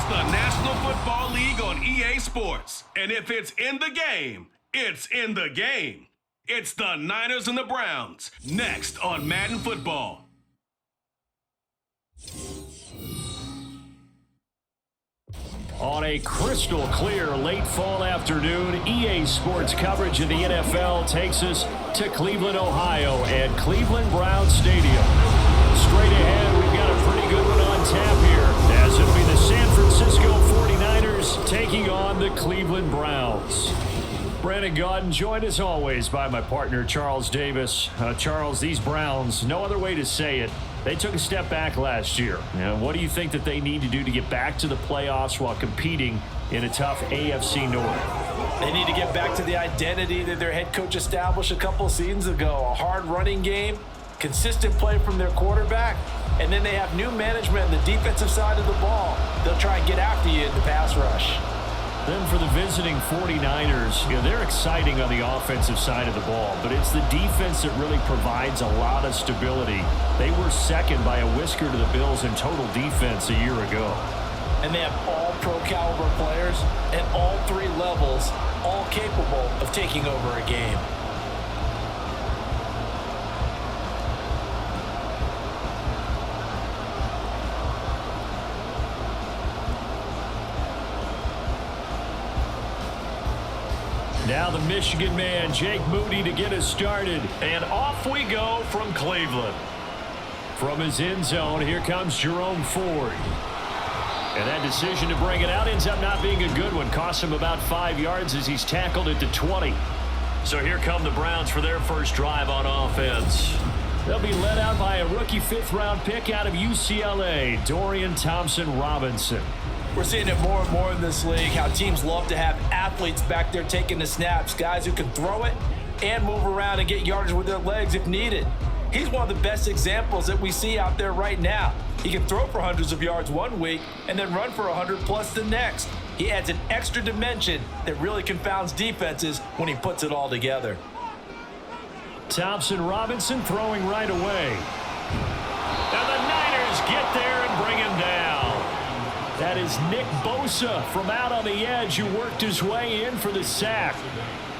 the National Football League on EA Sports. And if it's in the game, it's in the game. It's the Niners and the Browns, next on Madden Football. On a crystal clear late fall afternoon, EA Sports coverage of the NFL takes us to Cleveland, Ohio at Cleveland Browns Stadium. Straight ahead, we've got a pretty good one on tap here, as it'll be the San Francisco 49ers taking on the Cleveland Browns. Brandon Gaudin, joined as always by my partner, Charles Davis. Charles, these Browns, no other way to say it, they took a step back last year. What do you think that they need to do to get back to the playoffs while competing in a tough AFC North? They need to get back to the identity that their head coach established a couple seasons ago. A hard running game, consistent play from their quarterback, and then they have new management on the defensive side of the ball. They'll try and get after you in the pass rush. Then for the visiting 49ers, they're exciting on the offensive side of the ball, but it's the defense that really provides a lot of stability. They were second by a whisker to the Bills in total defense a year ago. And they have all pro-caliber players at all three levels, all capable of taking over a game. Now the Michigan man, Jake Moody, to get us started. And off we go from Cleveland. From his end zone, here comes Jerome Ford. And that decision to bring it out ends up not being a good one. Costs him about 5 yards as he's tackled at the 20. So here come the Browns for their first drive on offense. They'll be led out by a rookie fifth-round pick out of UCLA, Dorian Thompson-Robinson. We're seeing it more and more in this league, how teams love to have athletes back there taking the snaps, guys who can throw it and move around and get yardage with their legs if needed. He's one of the best examples that we see out there right now. He can throw for hundreds of yards one week and then run for 100 plus the next. He adds an extra dimension that really confounds defenses when he puts it all together. Thompson-Robinson throwing right away. And the Niners get there and bring him down. That is Nick Bosa from out on the edge who worked his way in for the sack.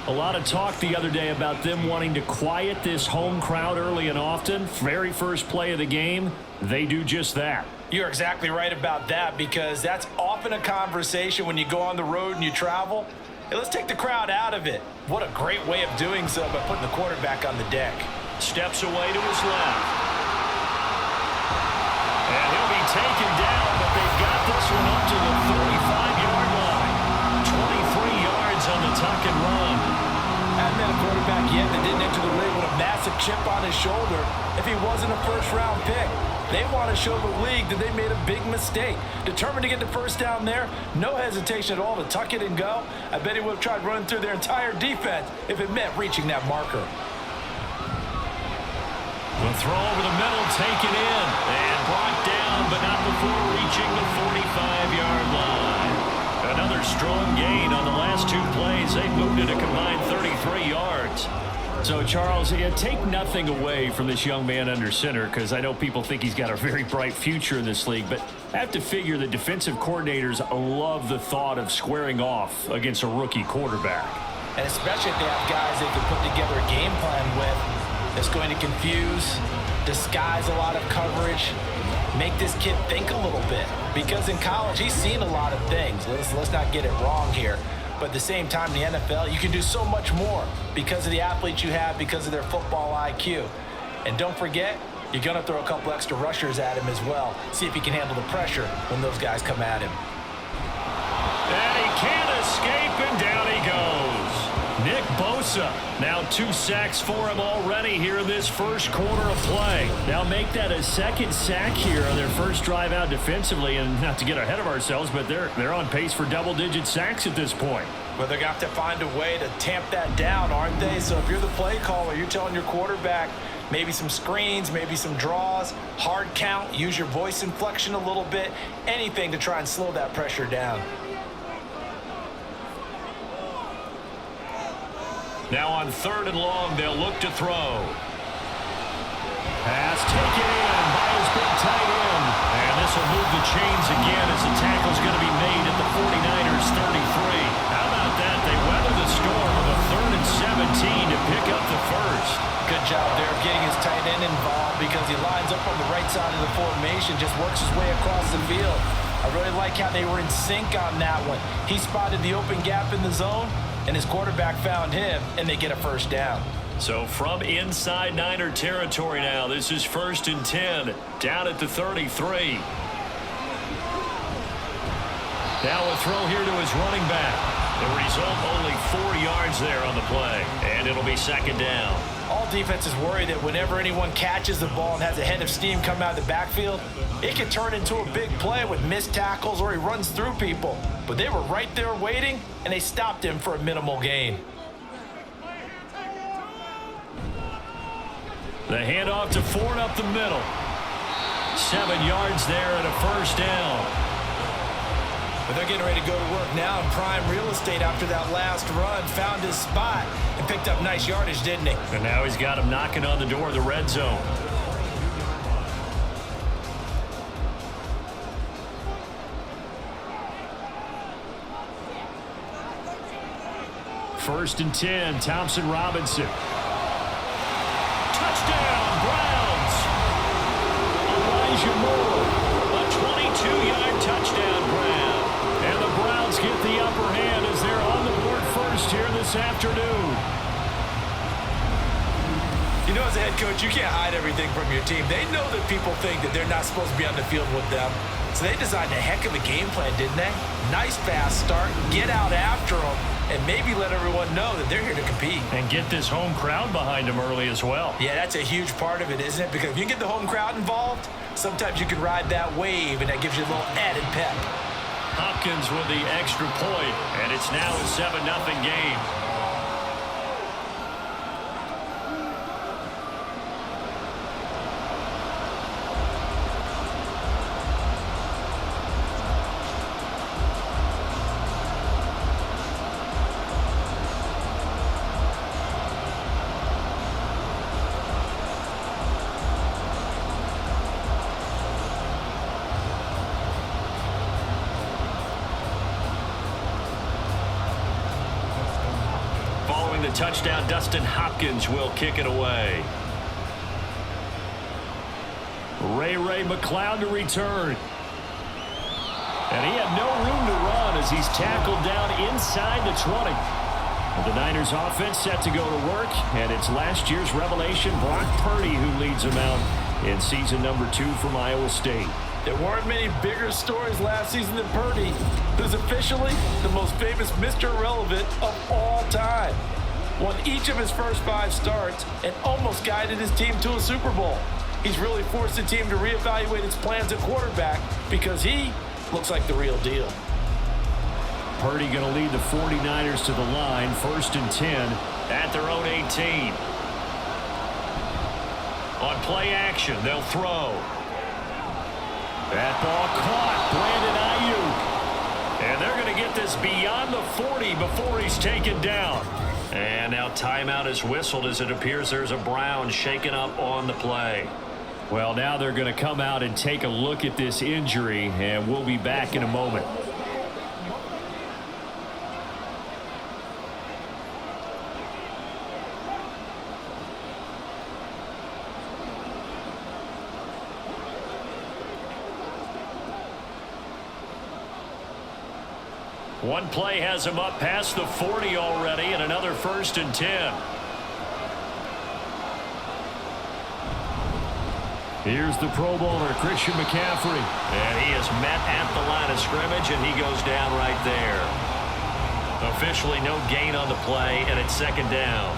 A lot of talk the other day about them wanting to quiet this home crowd early and often. Very first play of the game, they do just that. You're exactly right about that, because that's often a conversation when you go on the road and you travel. Hey, let's take the crowd out of it. What a great way of doing so by putting the quarterback on the deck. Steps away to his left. And he'll be taken down, but they've got this one up to the 35-yard line. 23 yards on the tuck and run. Hadn't been a quarterback yet that didn't enter the league with a massive chip on his shoulder if he wasn't a first-round pick. They want to show the league that they made a big mistake. Determined to get the first down there, no hesitation at all to tuck it and go. I bet he would have tried running through their entire defense if it meant reaching that marker. The throw over the middle, taken in, and brought down, but not before reaching the 45-yard line. Another strong gain on the last two plays. They moved it a combined 33 yards. So, Charles, take nothing away from this young man under center, because I know people think he's got a very bright future in this league, but I have to figure the defensive coordinators love the thought of squaring off against a rookie quarterback. And especially if they have guys they can put together a game plan with that's going to confuse, disguise a lot of coverage, make this kid think a little bit. Because in college, he's seen a lot of things. Let's not get it wrong here. But at the same time, in the NFL, you can do so much more because of the athletes you have, because of their football IQ. And don't forget, you're going to throw a couple extra rushers at him as well. See if he can handle the pressure when those guys come at him. And he can't escape, and down he goes. Nick Bosa, now 2 sacks for him already here in this first quarter of play. Now make that a second sack here on their first drive out defensively, and not to get ahead of ourselves, but they're on pace for double-digit sacks at this point. Well, they're going to have to find a way to tamp that down, aren't they? So if you're the play caller, you're telling your quarterback maybe some screens, maybe some draws, hard count, use your voice inflection a little bit, anything to try and slow that pressure down. Now on 3rd and long, they'll look to throw. Pass taken in by his big tight end. And this will move the chains again as the tackle's going to be made at the 49ers 33. How about that? They weather the storm with a 3rd and 17 to pick up the first. Good job there of getting his tight end involved because he lines up on the right side of the formation, just works his way across the field. I really like how they were in sync on that one. He spotted the open gap in the zone, and his quarterback found him, and they get a first down. So from inside Niner territory now, this is 1st and 10, down at the 33. Now a throw here to his running back. The result, only 4 yards there on the play, and it'll be 2nd down. All defenses worry that whenever anyone catches the ball and has a head of steam come out of the backfield, it can turn into a big play with missed tackles or he runs through people. But they were right there waiting, and they stopped him for a minimal gain. The handoff to Ford up the middle. 7 yards there and a first down. But they're getting ready to go to work now in prime real estate after that last run. Found his spot and picked up nice yardage, didn't he? And now he's got him knocking on the door of the red zone. First and 10, Thompson Robinson. Touchdown, Browns. Elijah Moore, a 22-yard touchdown grab. And the Browns get the upper hand as they're on the board first here this afternoon. You know, as a head coach, you can't hide everything from your team. They know that people think that they're not supposed to be on the field with them. So they designed a heck of a game plan, didn't they? Nice fast start, get out after them, and maybe let everyone know that they're here to compete. And get this home crowd behind them early as well. Yeah, that's a huge part of it, isn't it? Because if you get the home crowd involved, sometimes you can ride that wave, and that gives you a little added pep. Hopkins with the extra point, and it's now a 7-0 game. The touchdown, Dustin Hopkins will kick it away. Ray McCloud to return. And he had no room to run as he's tackled down inside the 20. The Niners offense set to go to work, and it's last year's revelation, Brock Purdy, who leads them out in season number 2 from Iowa State. There weren't many bigger stories last season than Purdy, who's officially the most famous Mr. Irrelevant of all time. Won each of his first 5 starts and almost guided his team to a Super Bowl. He's really forced the team to reevaluate its plans at quarterback because he looks like the real deal. Purdy going to lead the 49ers to the line, 1st and 10 at their own 18. On play action, they'll throw. That ball caught, Brandon Ayuk. And they're going to get this beyond the 40 before he's taken down. And now timeout is whistled as it appears there's a Brown shaken up on the play. Well, now they're going to come out and take a look at this injury, and we'll be back in a moment. One play has him up past the 40 already, and another 1st and 10. Here's the Pro Bowler, Christian McCaffrey. And he is met at the line of scrimmage, and he goes down right there. Officially no gain on the play, and it's 2nd down.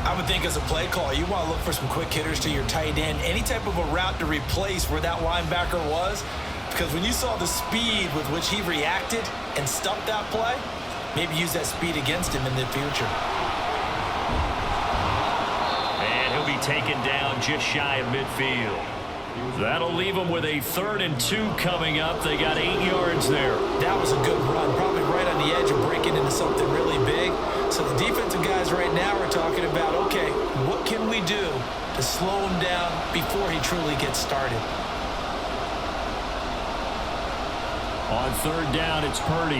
I would think as a play call, you want to look for some quick hitters to your tight end, any type of a route to replace where that linebacker was. Because when you saw the speed with which he reacted and stuffed that play, maybe use that speed against him in the future. And he'll be taken down just shy of midfield. That'll leave them with a 3rd and 2 coming up. They got 8 yards there. That was a good run, probably right on the edge of breaking into something really big. So the defensive guys right now are talking about, okay, what can we do to slow him down before he truly gets started? On third down, it's Purdy.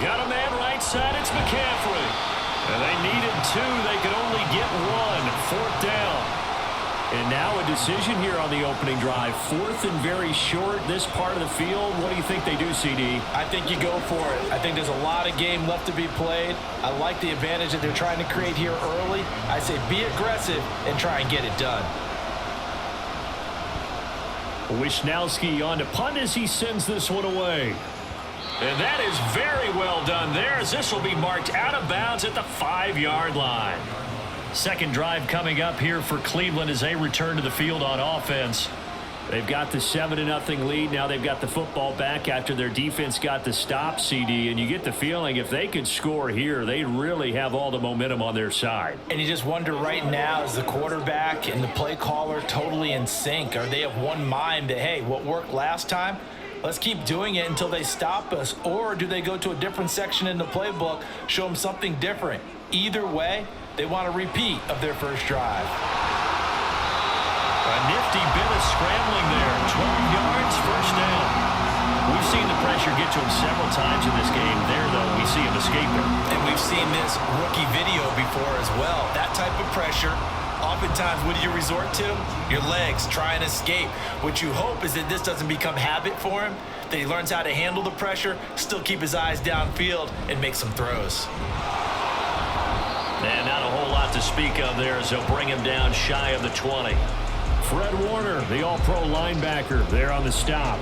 Got a man right side, it's McCaffrey. And they needed two, they could only get one. Fourth down. And now a decision here on the opening drive. Fourth and very short, this part of the field. What do you think they do, CD? I think you go for it. I think there's a lot of game left to be played. I like the advantage that they're trying to create here early. I say be aggressive and try and get it done. Wisnowski on to punt as he sends this one away. And that is very well done there, as this will be marked out of bounds at the 5-yard line. Second drive coming up here for Cleveland as they return to the field on offense. They've got the 7-0 lead. Now they've got the football back after their defense got the stop, CD. And you get the feeling if they could score here, they really have all the momentum on their side. And you just wonder right now, is the quarterback and the play caller totally in sync? Are they of one mind that, hey, what worked last time, let's keep doing it until they stop us? Or do they go to a different section in the playbook, show them something different? Either way, they want a repeat of their first drive. A nifty bit of scrambling there. 12 yards, first down. We've seen the pressure get to him several times in this game. There, though, we see him escaping. And we've seen this rookie video before as well. That type of pressure, oftentimes, what do you resort to? Your legs, try and escape. What you hope is that this doesn't become habit for him, that he learns how to handle the pressure, still keep his eyes downfield, and make some throws. And not a whole lot to speak of there as they'll bring him down shy of the 20. Fred Warner, the all-pro linebacker, there on the stop.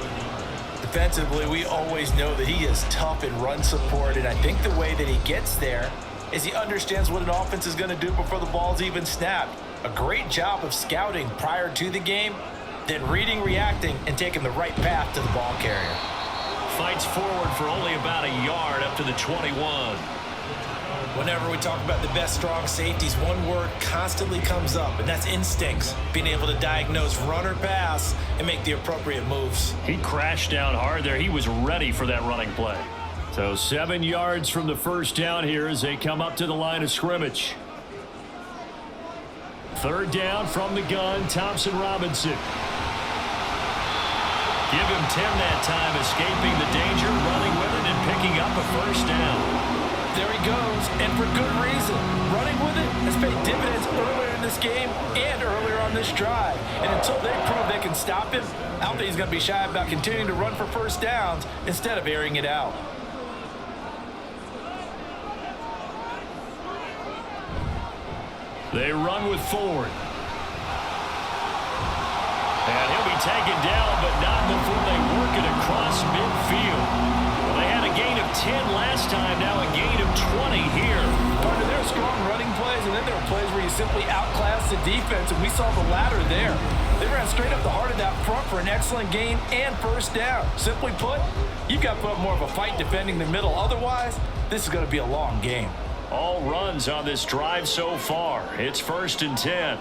Defensively, we always know that he is tough in run support, and I think the way that he gets there is he understands what an offense is going to do before the ball's even snapped. A great job of scouting prior to the game, then reading, reacting, and taking the right path to the ball carrier. Fights forward for only about a yard up to the 21. Whenever we talk about the best strong safeties, one word constantly comes up, and that's instincts. Being able to diagnose run or pass and make the appropriate moves. He crashed down hard there. He was ready for that running play. So 7 yards from the first down here as they come up to the line of scrimmage. Third down from the gun, Thompson Robinson. Give him 10 that time, escaping the danger, running with it, and picking up a first down. There he goes, and for good reason. Running with it has paid dividends earlier in this game and earlier on this drive. And until they prove they can stop him, I don't think he's going to be shy about continuing to run for first downs instead of airing it out. They run with Ford. And he'll be taken down, but not before they work it across midfield. Well, they had a gain of 10 last time, now a gain of 20 here. There are strong running plays, and then there are plays where you simply outclass the defense, and we saw the latter there. They ran straight up the heart of that front for an excellent gain and first down. Simply put, you've got to put up more of a fight defending the middle. Otherwise, this is going to be a long game. All runs on this drive so far. It's 1st and 10.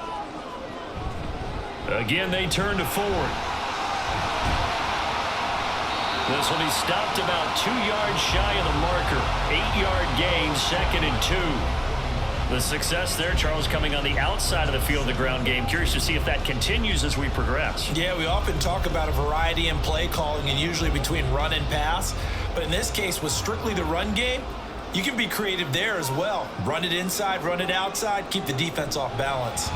Again, they turn to Ford. This will be stopped about 2 yards shy of the marker. 8-yard gain, 2nd and 2. The success there, Charles, coming on the outside of the field of the ground game. Curious to see if that continues as we progress. Yeah, we often talk about a variety in play calling and usually between run and pass. But in this case, with strictly the run game, you can be creative there as well. Run it inside, run it outside, keep the defense off balance.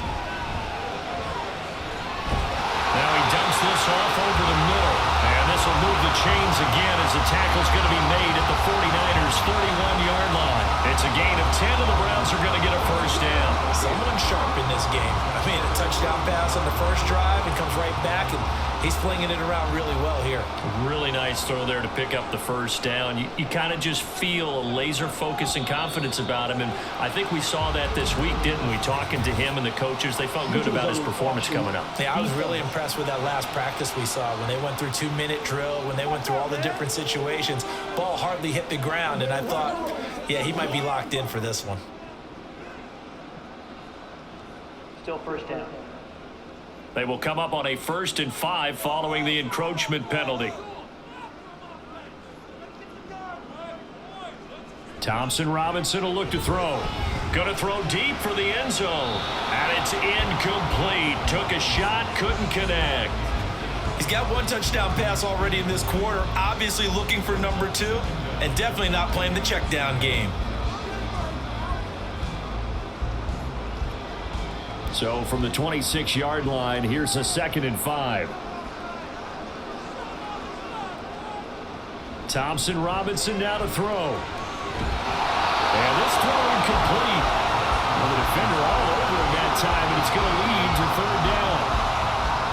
Now he dumps this off over the middle. And this will move the chains again as the tackle's going to be made at the 49ers' 31-yard line. It's a gain of 10, and the Browns are going to get a first down. Someone sharp in this game. I mean, a touchdown pass on the first drive and comes right back, and he's flinging it around really well here. Really nice throw there to pick up the first down. You kind of just feel a laser focus and confidence about him, and I think we saw that this week, didn't we? Talking to him and the coaches, they felt good about his performance coming up. Yeah, I was really impressed with that last practice we saw when they went through 2-minute drill, when they went through all the different situations. Ball hardly hit the ground, and I thought, yeah, he might be locked in for this one. Still first down. They will come up on a 1st and 5 following the encroachment penalty. Thompson Robinson will look to throw. Going to throw deep for the end zone. And it's incomplete. Took a shot, couldn't connect. He's got one touchdown pass already in this quarter, obviously looking for number 2, and definitely not playing the check down game. So from the 26-yard line, here's a 2nd and 5. Thompson Robinson now to throw. And this throw incomplete. Well, the defender all over him that time, and it's going to lead to 3rd down.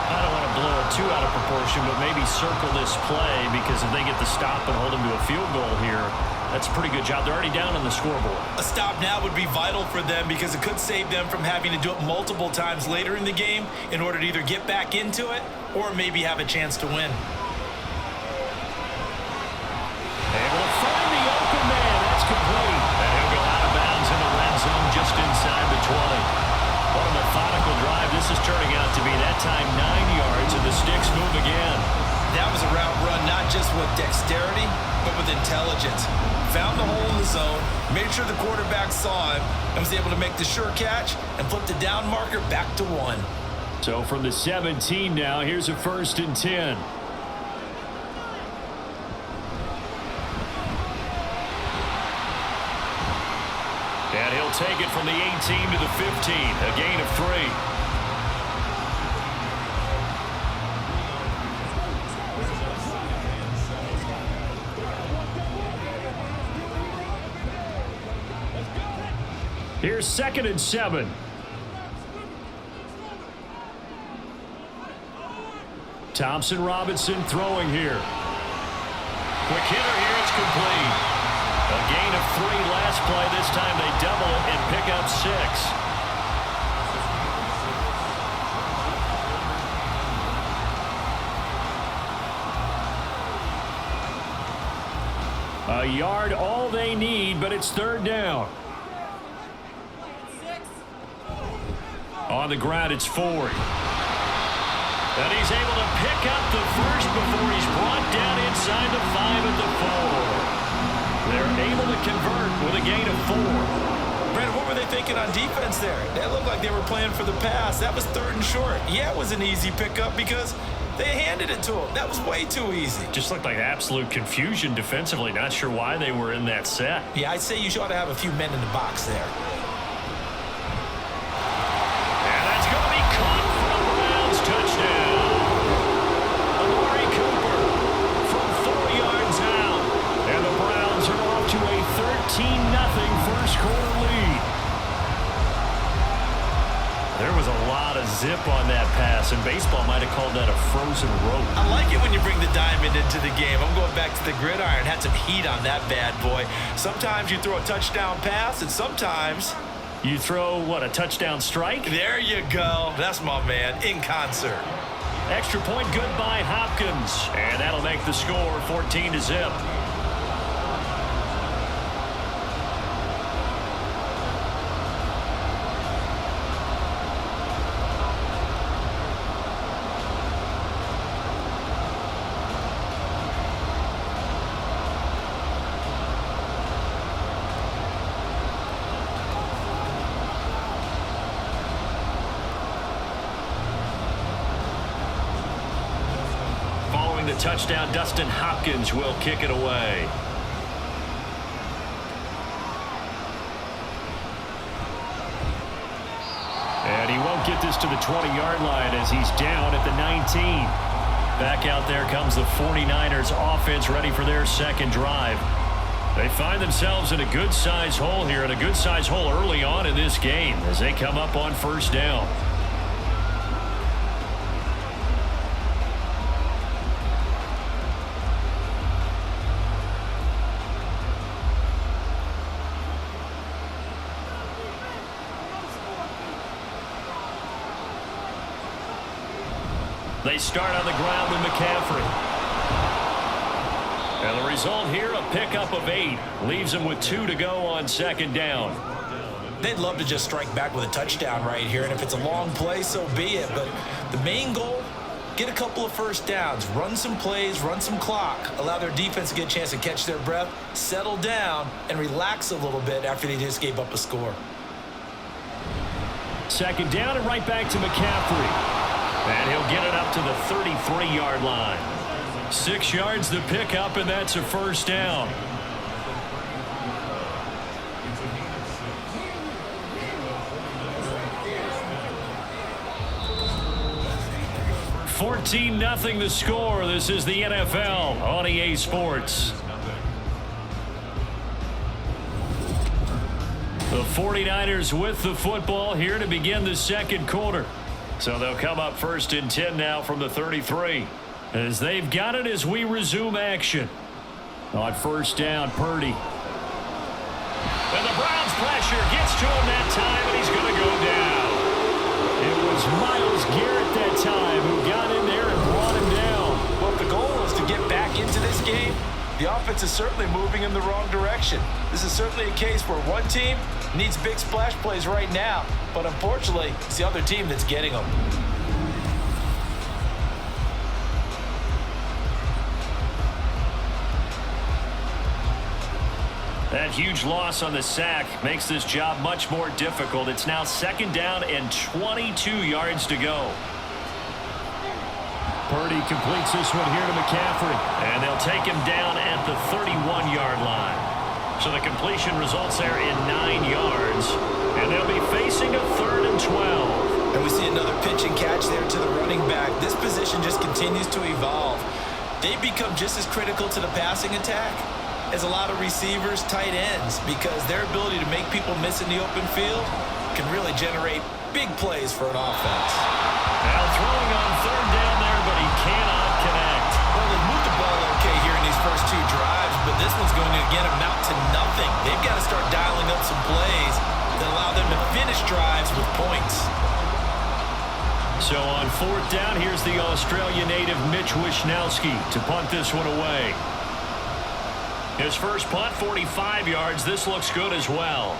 I don't want to blow it too out of proportion, but maybe circle this play, because if they get the stop and hold him to a field goal here, that's a pretty good job. They're already down on the scoreboard. A stop now would be vital for them because it could save them from having to do it multiple times later in the game in order to either get back into it or maybe have a chance to win. Able to find the open man. That's complete. And he'll go out of bounds in the red zone just inside the 20. What a methodical drive this is turning out to be. That time 9 yards, and the sticks move again. That was a route run not just with dexterity, but with intelligence. Found the hole in the zone, made sure the quarterback saw him, and was able to make the sure catch and flip the down marker back to 1. So from the 17 now, here's a 1st and 10. And he'll take it from the 18 to the 15, a gain of 3. Here's 2nd and 7. Thompson Robinson throwing here. Quick hitter here, it's complete. A gain of 3 last play. This time they double it and pick up 6. A yard all they need, but it's 3rd down. On the ground, it's Ford. And he's able to pick up the first before he's brought down inside the 5 at the 4. They're able to convert with a gain of 4. Brandon, what were they thinking on defense there? They looked like they were playing for the pass. That was 3rd and short. Yeah, it was an easy pickup because they handed it to him. That was way too easy. Just looked like absolute confusion defensively. Not sure why they were in that set. Yeah, I'd say you ought to have a few men in the box there. And that's going to be caught for a Browns touchdown. Amari Cooper from 4 yards out. And the Browns are off to a 13-0 first quarter lead. There was a lot of zip on that pass, and baseball might have called that a frozen rope. I like it when you bring the diamond into the game. I'm going back to the gridiron. Had some heat on that bad boy. Sometimes you throw a touchdown pass, and sometimes you throw, what, a touchdown strike? There you go. That's my man, in concert. Extra point good by Hopkins, and that'll make the score 14-0. Touchdown, Dustin Hopkins will kick it away. And he won't get this to the 20-yard line as he's down at the 19. Back out there comes the 49ers offense ready for their second drive. They find themselves in a good-size hole here, and a good-size hole early on in this game as they come up on 1st down. They start on the ground with McCaffrey. And the result here, a pickup of 8. Leaves them with 2 to go on 2nd down. They'd love to just strike back with a touchdown right here, and if it's a long play, so be it. But the main goal, get a couple of first downs, run some plays, run some clock, allow their defense to get a chance to catch their breath, settle down, and relax a little bit after they just gave up a score. 2nd down and right back to McCaffrey. And he'll get it up up to the 33-yard line. 6 yards to pick up, and that's a first down. $14-0 the score. This is the NFL on EA Sports. The 49ers with the football here to begin the second quarter. So they'll come up 1st and 10 now from the 33. As they've got it as we resume action. On 1st down, Purdy. And the Browns pressure gets to him that time, and he's going to go down. It was Myles Garrett that time who got in there and brought him down. Well, if the goal is to get back into this game, the offense is certainly moving in the wrong direction. This is certainly a case where one team needs big splash plays right now, but unfortunately, it's the other team that's getting them. That huge loss on the sack makes this job much more difficult. It's now 2nd down and 22 yards to go. Purdy completes this one here to McCaffrey, and they'll take him down at the 31-yard line. So the completion results there in 9 yards, and they'll be facing a 3rd and 12. And we see another pitch and catch there to the running back. This position just continues to evolve. They become just as critical to the passing attack as a lot of receivers, tight ends, because their ability to make people miss in the open field can really generate big plays for an offense. Now throwing on 3rd down there, but he cannot connect. Well, they moved the ball okay here in these first 2 drives, but this one's going to again amount to nothing. They've got to start dialing up some plays that allow them to finish drives with points. So on 4th down, here's the Australia native Mitch Wishnowsky to punt this one away. His first punt, 45 yards. This looks good as well.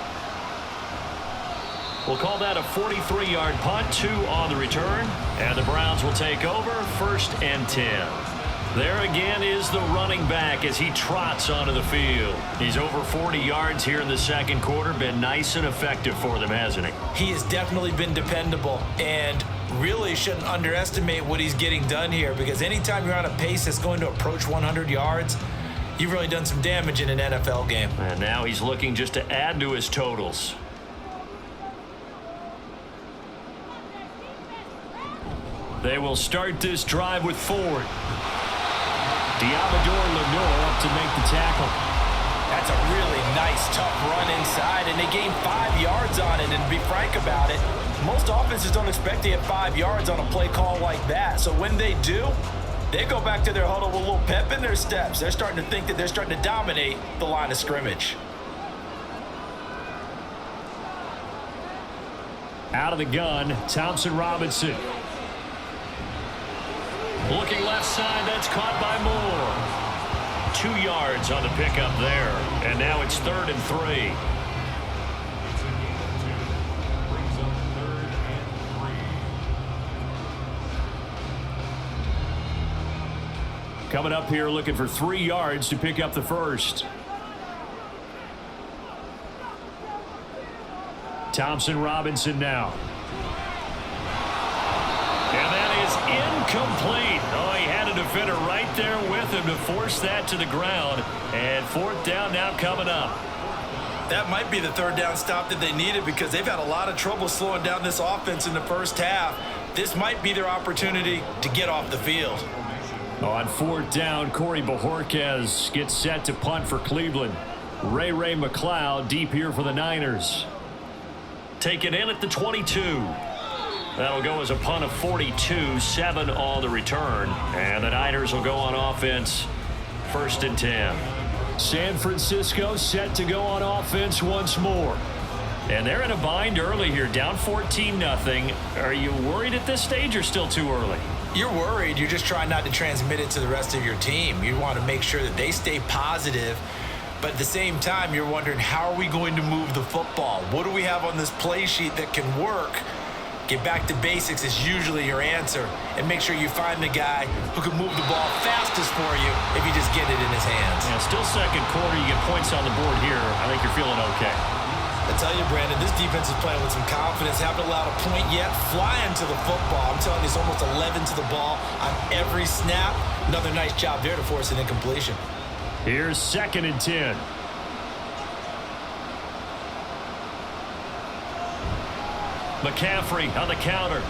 We'll call that a 43-yard punt, 2 on the return. And the Browns will take over, 1st and 10. There again is the running back as he trots onto the field. He's over 40 yards here in the second quarter. Been nice and effective for them, hasn't he? He has definitely been dependable, and really shouldn't underestimate what he's getting done here, because anytime you're on a pace that's going to approach 100 yards, you've really done some damage in an NFL game. And now he's looking just to add to his totals. They will start this drive with Ford. Diamador Lenore up to make the tackle. That's a really nice, tough run inside, and they gained 5 yards on it. And to be frank about it, most offenses don't expect to get 5 yards on a play call like that. So when they do, they go back to their huddle with a little pep in their steps. They're starting to think that they're starting to dominate the line of scrimmage. Out of the gun, Thompson Robinson. Looking left side, that's caught by Moore. 2 yards on the pickup there. And now it's 3rd and 3. Coming up here looking for 3 yards to pick up the first. Thompson Robinson now. And that is incomplete. Oh, he had a defender right there with him to force that to the ground. And 4th down now coming up. That might be the 3rd down stop that they needed, because they've had a lot of trouble slowing down this offense in the first half. This might be their opportunity to get off the field. On 4th down, Corey Bojorquez gets set to punt for Cleveland. Ray McLeod deep here for the Niners. Take it in at the 22. That'll go as a punt of 42, 7 on the return. And the Niners will go on offense, 1st and 10. San Francisco set to go on offense once more. And they're in a bind early here, down 14-0. Are you worried at this stage or still too early? You're worried. You're just trying not to transmit it to the rest of your team. You want to make sure that they stay positive. But at the same time, you're wondering, how are we going to move the football? What do we have on this play sheet that can work? Get back to basics is usually your answer. And make sure you find the guy who can move the ball fastest for you if you just get it in his hands. Yeah, still second quarter. You get points on the board here. I think you're feeling okay. I tell you, Brandon, this defense is playing with some confidence. Haven't allowed a point yet. Flying to the football. I'm telling you, it's almost 11 to the ball on every snap. Another nice job there to force an incompletion. Here's 2nd and 10. McCaffrey on the counter.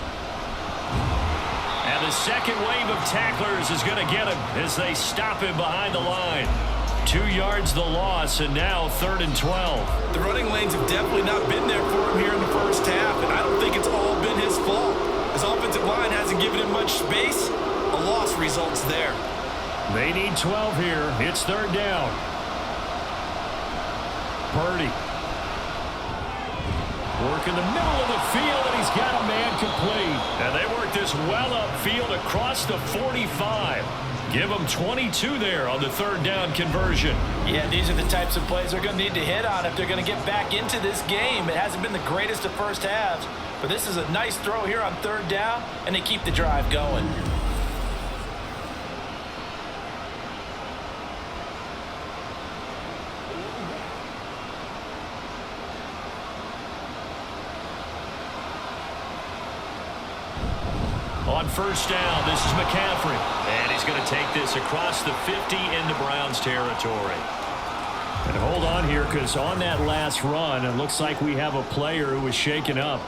And the second wave of tacklers is going to get him as they stop him behind the line. 2 yards the loss, and now 3rd and 12. The running lanes have definitely not been there for him here in the first half, and I don't think it's all been his fault. His offensive line hasn't given him much space. A loss results there. They need 12 here. It's 3rd down. Purdy. Work in the middle of the field, and he's got a man complete. And they work this well upfield across the 45. Give them 22 there on the 3rd down conversion. Yeah, these are the types of plays they're going to need to hit on if they're going to get back into this game. It hasn't been the greatest of first halves, but this is a nice throw here on 3rd down, and they keep the drive going. On 1st down, this is McCaffrey. And he's going to take this across the 50 into Browns territory. And hold on here, because on that last run, it looks like we have a player who was shaken up.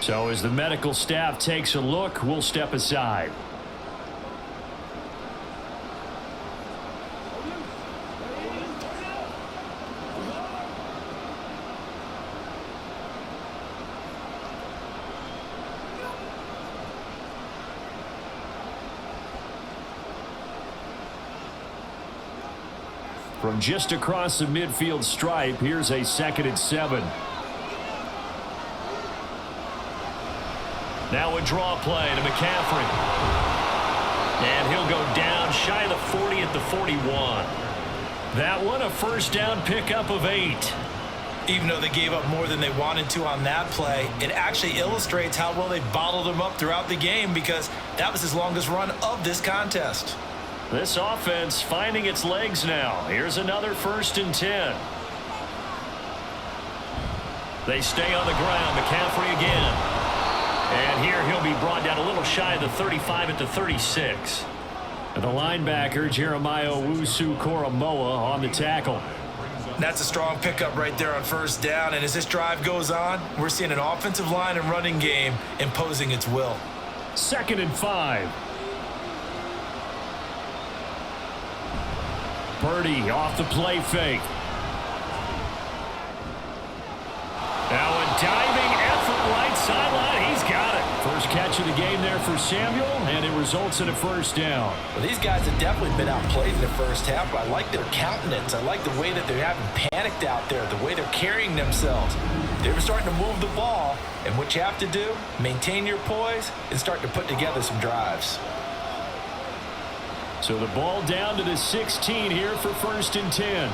So as the medical staff takes a look, we'll step aside. From just across the midfield stripe, here's a 2nd and 7. Now a draw play to McCaffrey. And he'll go down shy of the 40 at the 41. That one a 1st down pickup of 8. Even though they gave up more than they wanted to on that play, it actually illustrates how well they bottled him up throughout the game, because that was his longest run of this contest. This offense finding its legs now. Here's another 1st and 10. They stay on the ground. McCaffrey again. And here he'll be brought down a little shy of the 35 at the 36. And the linebacker, Jeremiah Owusu-Koramoah, on the tackle. That's a strong pickup right there on 1st down. And as this drive goes on, we're seeing an offensive line and running game imposing its will. 2nd and 5. Purdy off the play fake. Now a diving effort right sideline. He's got it. First catch of the game there for Samuel, and it results in a 1st down. Well, these guys have definitely been outplayed in the first half, but I like their countenance. I like the way that they haven't panicked out there, the way they're carrying themselves. They're starting to move the ball, and what you have to do, maintain your poise and start to put together some drives. So the ball down to the 16 here for 1st and 10.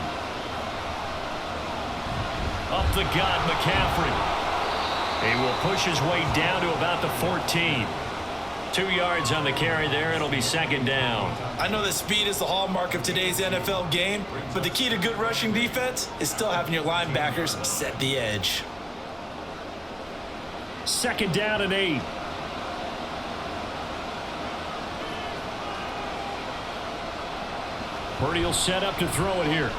Up the gut, McCaffrey. He will push his way down to about the 14. 2 yards on the carry there. It'll be 2nd down. I know that speed is the hallmark of today's NFL game, but the key to good rushing defense is still having your linebackers set the edge. 2nd down and 8. Purdy will set up to throw it here.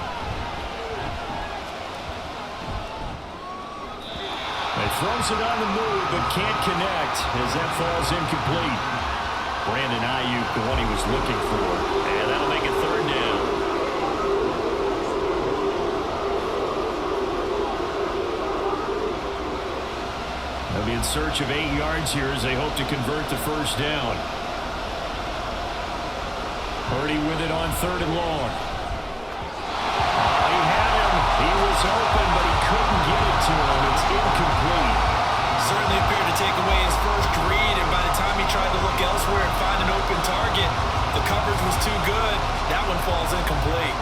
He throws it on the move, but can't connect as that falls incomplete. Brandon Ayuk, the one he was looking for. And that'll make it 3rd down. They'll be in search of 8 yards here as they hope to convert the 1st down. Purdy with it on 3rd and long. He had him. He was open, but he couldn't get it to him. It's incomplete. Certainly appeared to take away his first read, and by the time he tried to look elsewhere and find an open target, the coverage was too good. That one falls incomplete.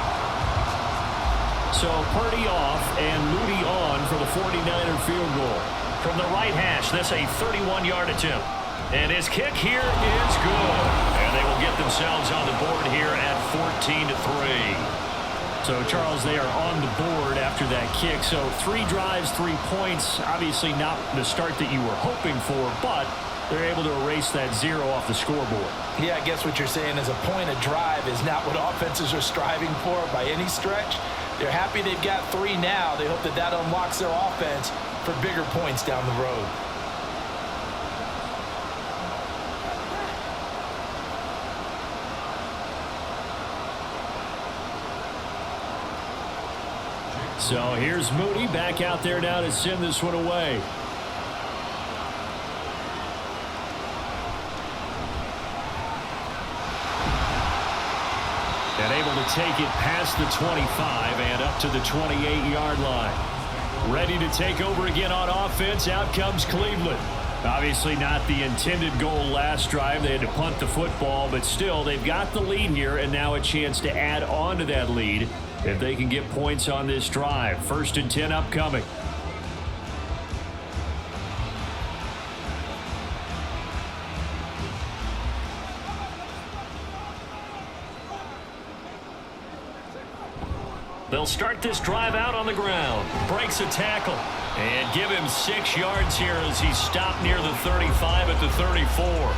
So Purdy off and Moody on for the 49er field goal. From the right hash, that's a 31-yard attempt. And his kick here is good. And they will get themselves on the board here at 14-3. So, Charles, they are on the board after that kick. So 3 drives, 3 points. Obviously not the start that you were hoping for, but they're able to erase that 0 off the scoreboard. Yeah, I guess what you're saying is a point a drive is not what offenses are striving for by any stretch. They're happy they've got 3 now. They hope that that unlocks their offense for bigger points down the road. So here's Mooney back out there now to send this one away. And able to take it past the 25 and up to the 28-yard line. Ready to take over again on offense. Out comes Cleveland. Obviously not the intended goal last drive. They had to punt the football, but still they've got the lead here and now a chance to add on to that lead if they can get points on this drive. 1st and 10 upcoming. They'll start this drive out on the ground. Breaks a tackle. And give him 6 yards here as he's stopped near the 35 at the 34.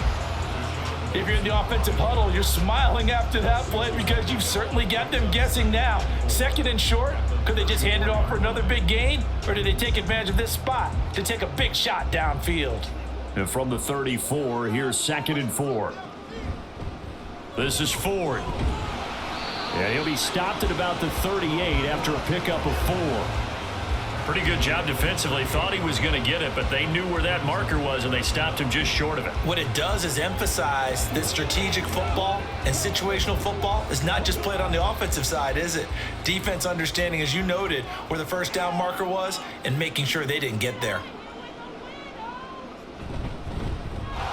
If you're in the offensive huddle, you're smiling after that play because you've certainly got them guessing now. 2nd and short, could they just hand it off for another big gain? Or did they take advantage of this spot to take a big shot downfield? And from the 34, here's 2nd and 4. This is Ford. And he'll be stopped at about the 38 after a pickup of 4. Pretty good job defensively. Thought he was going to get it, but they knew where that marker was, and they stopped him just short of it. What it does is emphasize that strategic football and situational football is not just played on the offensive side, is it? Defense understanding, as you noted, where the 1st down marker was and making sure they didn't get there.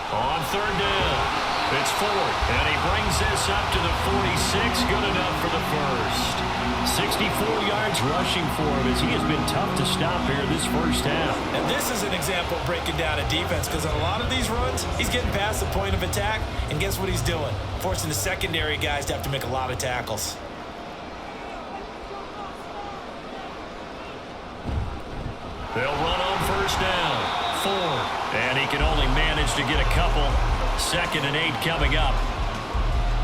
On 3rd down, it's Ford, and he brings this up to the 46. Good enough for the first. 64 yards rushing for him as he has been tough to stop here this 1st half. And this is an example of breaking down a defense because on a lot of these runs, he's getting past the point of attack, and guess what he's doing? Forcing the secondary guys to have to make a lot of tackles. They'll run on 1st down. Ford, and he can only manage to get a couple. 2nd and 8 coming up.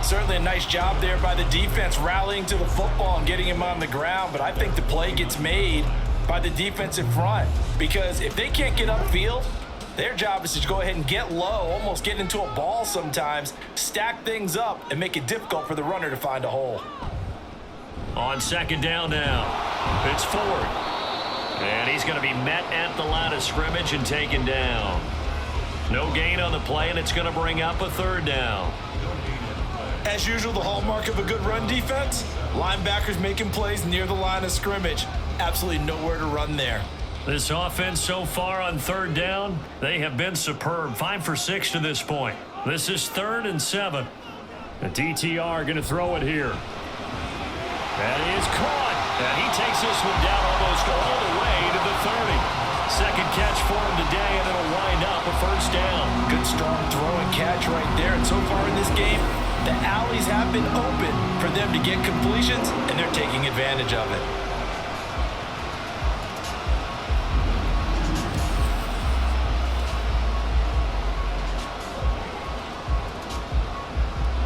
Certainly a nice job there by the defense rallying to the football and getting him on the ground, but I think the play gets made by the defensive front because if they can't get upfield, their job is to go ahead and get low, almost get into a ball sometimes, stack things up, and make it difficult for the runner to find a hole. On 2nd down now, it's Ford. And he's going to be met at the line of scrimmage and taken down. No gain on the play, and it's going to bring up a 3rd down. As usual, the hallmark of a good run defense, linebackers making plays near the line of scrimmage. Absolutely nowhere to run there. This offense so far on 3rd down, they have been superb. 5 for 6 to this point. This is 3rd and 7. The DTR going to throw it here. That is caught. And he takes this one down almost all the way to the 30. 2nd catch for him today, and it'll wind up a 1st down. Good strong throw and catch right there. And so far in this game, the alleys have been open for them to get completions, and they're taking advantage of it.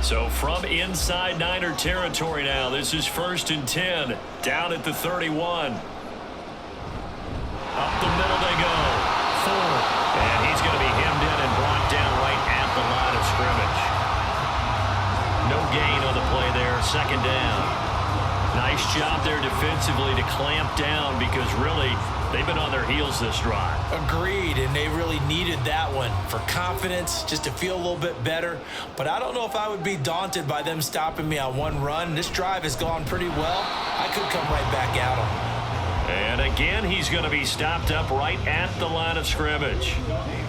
So from inside Niner territory now, this is 1st and 10, down at the 31. Up the middle they go. Ford. And he's going to be hemmed in and brought down right at the line of scrimmage. No gain on the play there. 2nd down. Nice job there defensively to clamp down because really they've been on their heels this drive. Agreed, and they really needed that one for confidence, just to feel a little bit better. But I don't know if I would be daunted by them stopping me on one run. This drive has gone pretty well. I could come right back at them. And again, he's going to be stopped up right at the line of scrimmage.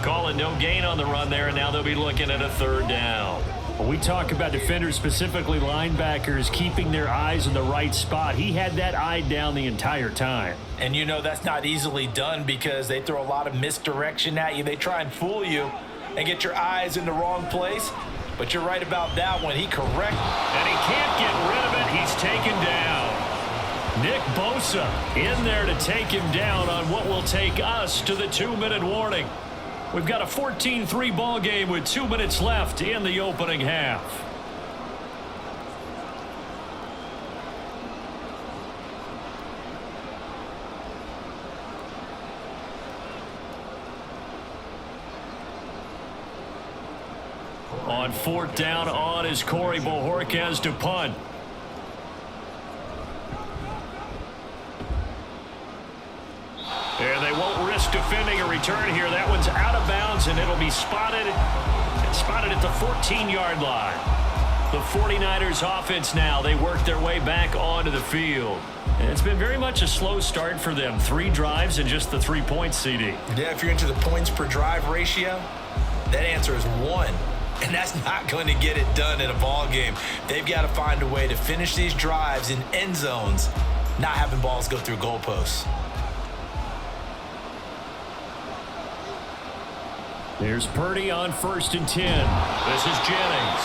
Calling no gain on the run there, and now they'll be looking at a 3rd down. When we talk about defenders, specifically linebackers, keeping their eyes in the right spot, he had that eye down the entire time. And you know that's not easily done because they throw a lot of misdirection at you. They try and fool you and get your eyes in the wrong place. But you're right about that one. He correct. And he can't get rid of it. He's taken down. Nick Bosa in there to take him down on what will take us to the 2-minute warning. We've got a 14-3 ball game with 2 minutes left in the opening half. On 4th down on is Corey Bojorquez to punt. And they won't risk defending a return here. That one's out of bounds, and it'll be spotted at the 14-yard line. The 49ers offense now, they work their way back onto the field. And it's been very much a slow start for them. 3 drives and just the 3 points, CD. Yeah, if you're into the points per drive ratio, that answer is 1. And that's not going to get it done in a ball game. They've got to find a way to finish these drives in end zones, not having balls go through goalposts. There's Purdy on 1st and 10. This is Jennings.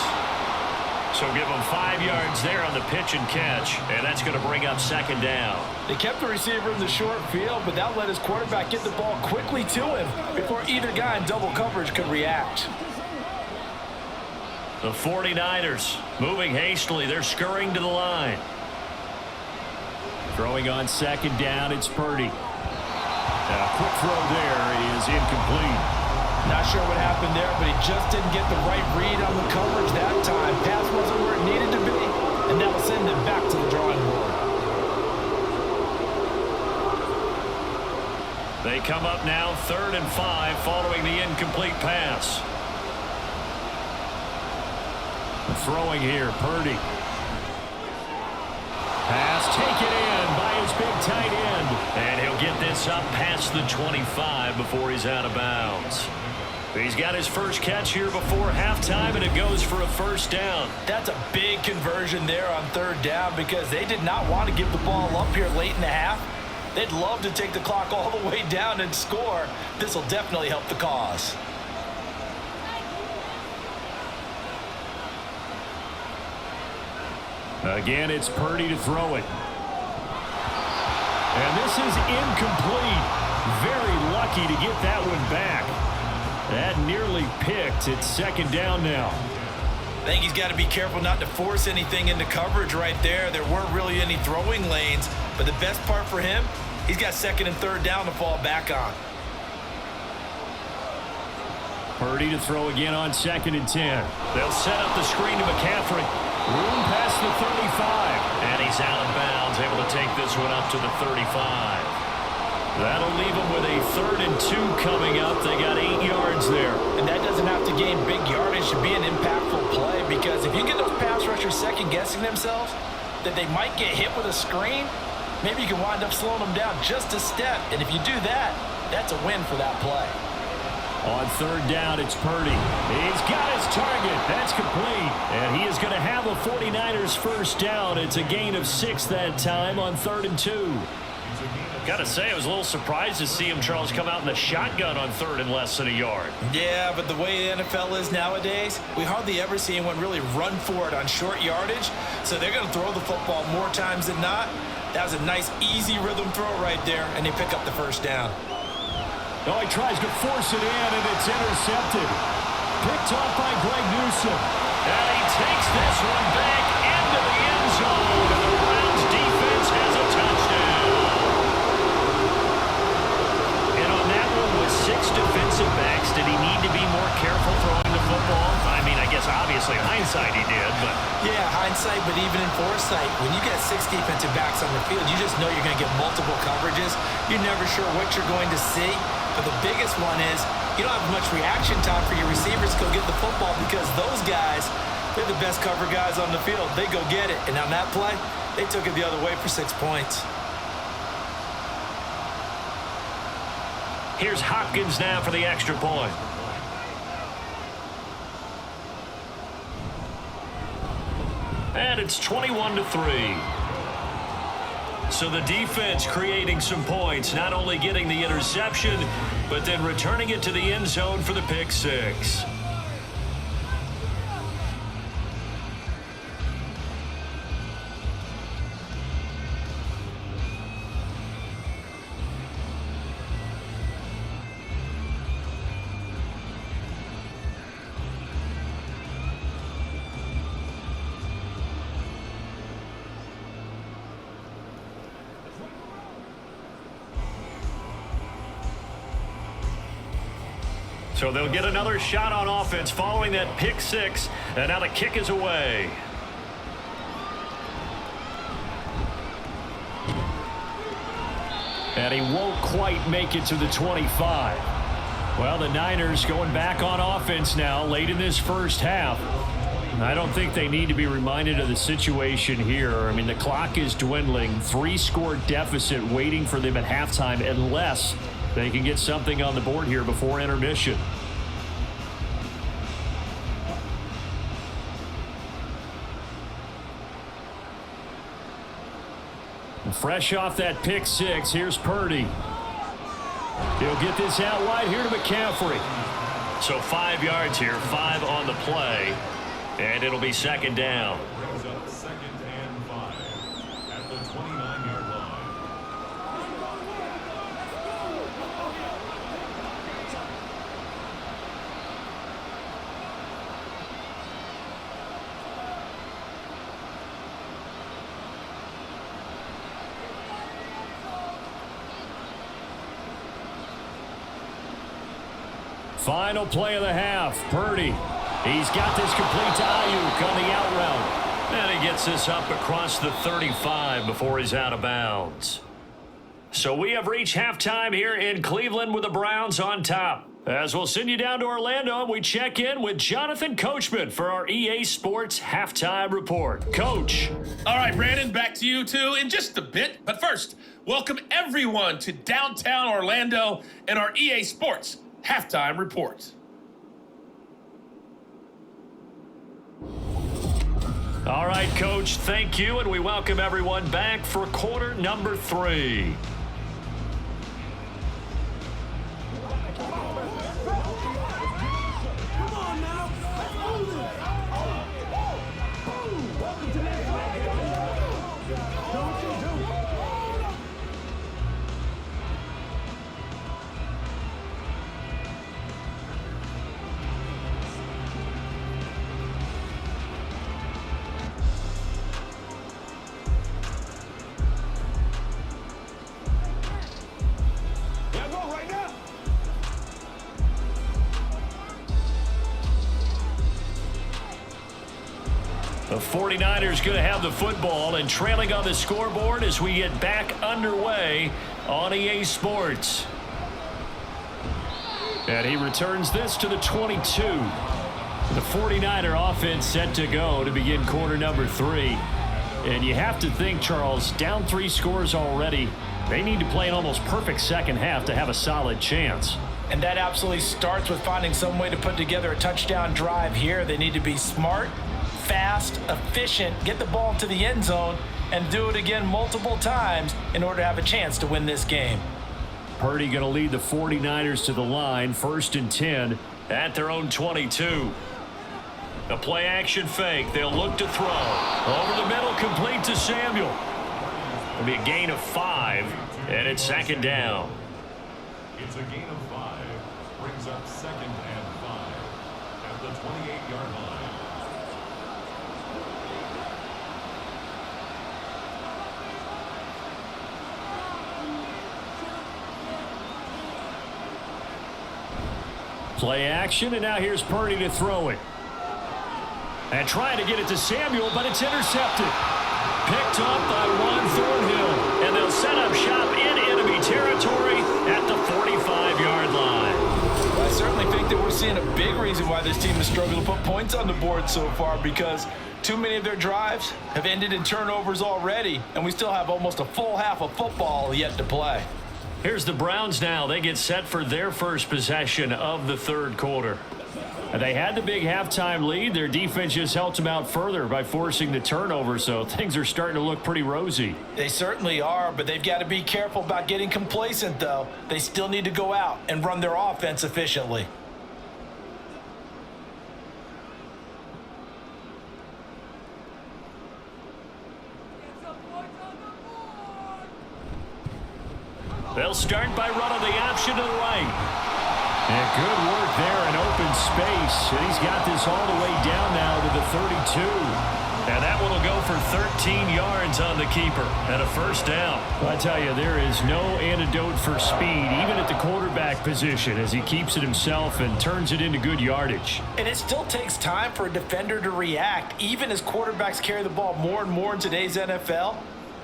So give him 5 yards there on the pitch and catch, and that's going to bring up 2nd down. They kept the receiver in the short field, but that let his quarterback get the ball quickly to him before either guy in double coverage could react. The 49ers moving hastily. They're scurrying to the line. Throwing on 2nd down, it's Purdy. A quick throw there is incomplete. Not sure what happened there, but he just didn't get the right read on the coverage that time. Pass wasn't where it needed to be, and that'll send him back to the drawing board. They come up now 3rd and 5 following the incomplete pass. Throwing here, Purdy. Pass taken in by his big tight end. And he'll get this up past the 25 before he's out of bounds. He's got his first catch here before halftime, and it goes for a 1st down. That's a big conversion there on 3rd down because they did not want to give the ball up here late in the half. They'd love to take the clock all the way down and score. This will definitely help the cause. Again, it's Purdy to throw it. And this is incomplete. Very lucky to get that one back. That nearly picked. It's 2nd down now. I think he's got to be careful not to force anything into coverage right there. There weren't really any throwing lanes, but the best part for him, he's got 2nd and 3rd down to fall back on. Purdy to throw again on 2nd and 10. They'll set up the screen to McCaffrey. Room past the 35. And he's out of bounds, able to take this one up to the 35. That'll leave them with a 3rd and 2 coming up. They got 8 yards there. And that doesn't have to gain big yardage to be an impactful play, because if you get those pass rushers second-guessing themselves that they might get hit with a screen, maybe you can wind up slowing them down just a step. And if you do that, that's a win for that play. On 3rd down, it's Purdy. He's got his target. That's complete. And he is going to have a 49ers 1st down. It's a gain of 6 that time on 3rd and 2. Got to say, I was a little surprised to see him, Charles, come out in the shotgun on 3rd and less than a yard. Yeah, but the way the NFL is nowadays, we hardly ever see anyone really run for it on short yardage. So they're going to throw the football more times than not. That was a nice, easy rhythm throw right there, and they pick up the 1st down. Oh, he tries to force it in, and it's intercepted. Picked off by Greg Newsome. And he takes this one back into the end zone. And the Browns defense has a touchdown. And on that one with 6 defensive backs, did he need to be more careful throwing the football? I mean, I guess obviously hindsight he did, but... Yeah, hindsight, but even in foresight, when you get 6 defensive backs on the field, you just know you're going to get multiple coverages. You're never sure what you're going to see. But the biggest one is you don't have much reaction time for your receivers to go get the football, because those guys, they're the best cover guys on the field. They go get it. And on that play, they took it the other way for 6 points. Here's Hopkins now for the extra point. And it's 21-3. So the defense creating some points, not only getting the interception, but then returning it to the end zone for the pick 6. So they'll get another shot on offense following that pick six. And now the kick is away. And he won't quite make it to the 25. Well, the Niners going back on offense now late in this first half. I don't think they need to be reminded of the situation here. I mean, the clock is dwindling. 3-score deficit waiting for them at halftime unless they can get something on the board here before intermission. Fresh off that pick six, here's Purdy. He'll get this out wide here to McCaffrey. So 5 yards here, 5 on the play, and it'll be second down. Brings up second and 5 at the 29-yard line. Final play of the half. Purdy. He's got this complete to Ayuk on the out route. And he gets this up across the 35 before he's out of bounds. So we have reached halftime here in Cleveland with the Browns on top. As we'll send you down to Orlando, we check in with Jonathan Coachman for our EA Sports Halftime Report. Coach. All right, Brandon, back to you two in just a bit. But first, welcome everyone to downtown Orlando and our EA Sports Halftime Report. All right, Coach, thank you, and we welcome everyone back for quarter number 3. The 49ers going to have the football and trailing on the scoreboard as we get back underway on EA Sports. And he returns this to the 22. The 49er offense set to go to begin quarter number 3. And you have to think, Charles, down 3 scores already. They need to play an almost perfect second half to have a solid chance. And that absolutely starts with finding some way to put together a touchdown drive here. They need to be smart, fast, efficient, get the ball to the end zone, and do it again multiple times in order to have a chance to win this game. Purdy going to lead the 49ers to the line, 1st and 10 at their own 22. A play action fake. They'll look to throw. Over the middle, complete to Samuel. It'll be a gain of 5, and it's second down. It's a gain of 5. Brings up second and 5 at the 28-yard line. Play action, and now here's Purdy to throw it. And trying to get it to Samuel, but it's intercepted. Picked up by Juan Thornhill, and they'll set up shop in enemy territory at the 45-yard line. I certainly think that we're seeing a big reason why this team has struggled to put points on the board so far, because too many of their drives have ended in turnovers already, and we still have almost a full half of football yet to play. Here's the Browns now. They get set for their first possession of the third quarter. And they had the big halftime lead. Their defense just helped them out further by forcing the turnover, so things are starting to look pretty rosy. They certainly are, but they've got to be careful about getting complacent, though. They still need to go out and run their offense efficiently. They'll start by running the option to the right. And good work there in open space. And he's got this all the way down now to the 32. And that one will go for 13 yards on the keeper and a first down. I tell you, there is no antidote for speed, even at the quarterback position, as he keeps it himself and turns it into good yardage. And it still takes time for a defender to react. Even as quarterbacks carry the ball more and more in today's NFL,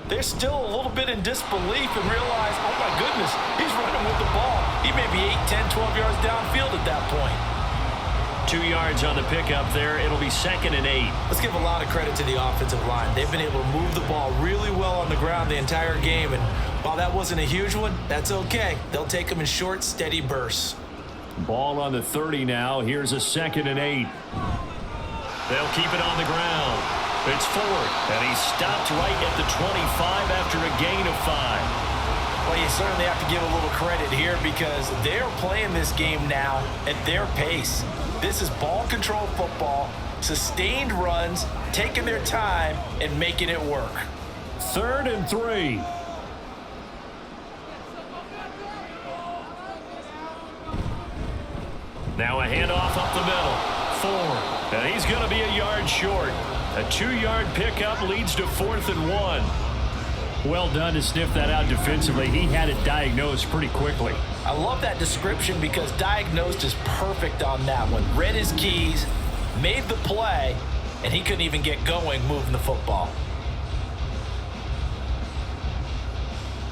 they're still a little bit in disbelief and realize, oh my goodness, he's running with the ball. He may be 8, 10, 12 yards downfield at that point. 2 yards on the pickup there. It'll be 2nd and 8. Let's give a lot of credit to the offensive line. They've been able to move the ball really well on the ground the entire game. And while that wasn't a huge one, that's okay. They'll take them in short, steady bursts. Ball on the 30 now. Here's a 2nd and 8. They'll keep it on the ground. It's Ford, and he's stopped right at the 25 after a gain of 5. Well, you certainly have to give a little credit here because they're playing this game now at their pace. This is ball control football, sustained runs, taking their time, and making it work. 3rd and 3. Now a handoff up the middle. Ford, and he's going to be a yard short. A 2-yard pickup leads to 4th and 1. Well done to sniff that out defensively. He had it diagnosed pretty quickly. I love that description because diagnosed is perfect on that one. Read his keys, made the play, and he couldn't even get going moving the football.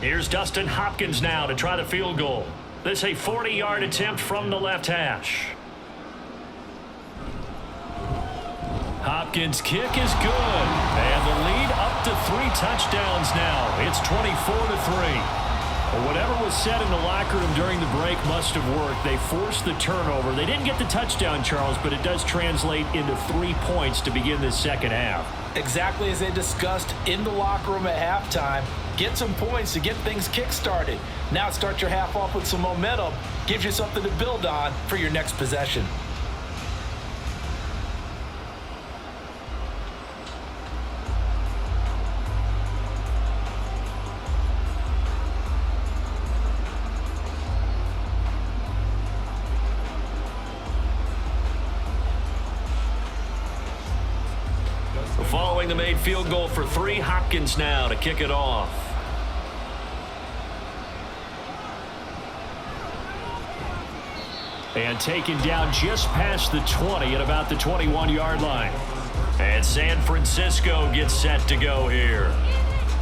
Here's Dustin Hopkins now to try the field goal. This a 40-yard attempt from the left hash. Hopkins' kick is good, and the lead up to 3 touchdowns now. It's 24-3. Whatever was said in the locker room during the break must have worked. They forced the turnover. They didn't get the touchdown, Charles, but it does translate into 3 points to begin this second half. Exactly as they discussed in the locker room at halftime. Get some points to get things kick-started. Now start your half off with some momentum. Gives you something to build on for your next possession. Following the made field goal for 3, Hopkins now to kick it off. And taken down just past the 20 at about the 21-yard line. And San Francisco gets set to go here.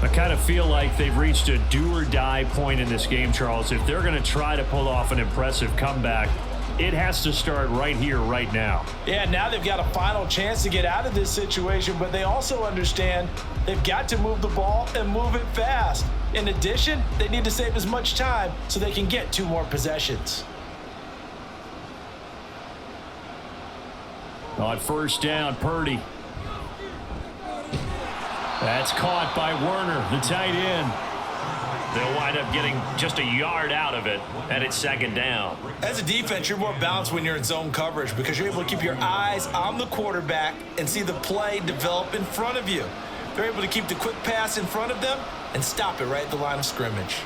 I kind of feel like they've reached a do-or-die point in this game, Charles. If they're going to try to pull off an impressive comeback, it has to start right here, right now. Yeah, now they've got a final chance to get out of this situation, but they also understand they've got to move the ball and move it fast. In addition, they need to save as much time so they can get 2 more possessions. On first down, Purdy. That's caught by Werner, the tight end. They'll wind up getting just a yard out of it, and it's 2nd down. As a defense, you're more balanced when you're in zone coverage because you're able to keep your eyes on the quarterback and see the play develop in front of you. They're able to keep the quick pass in front of them and stop it right at the line of scrimmage.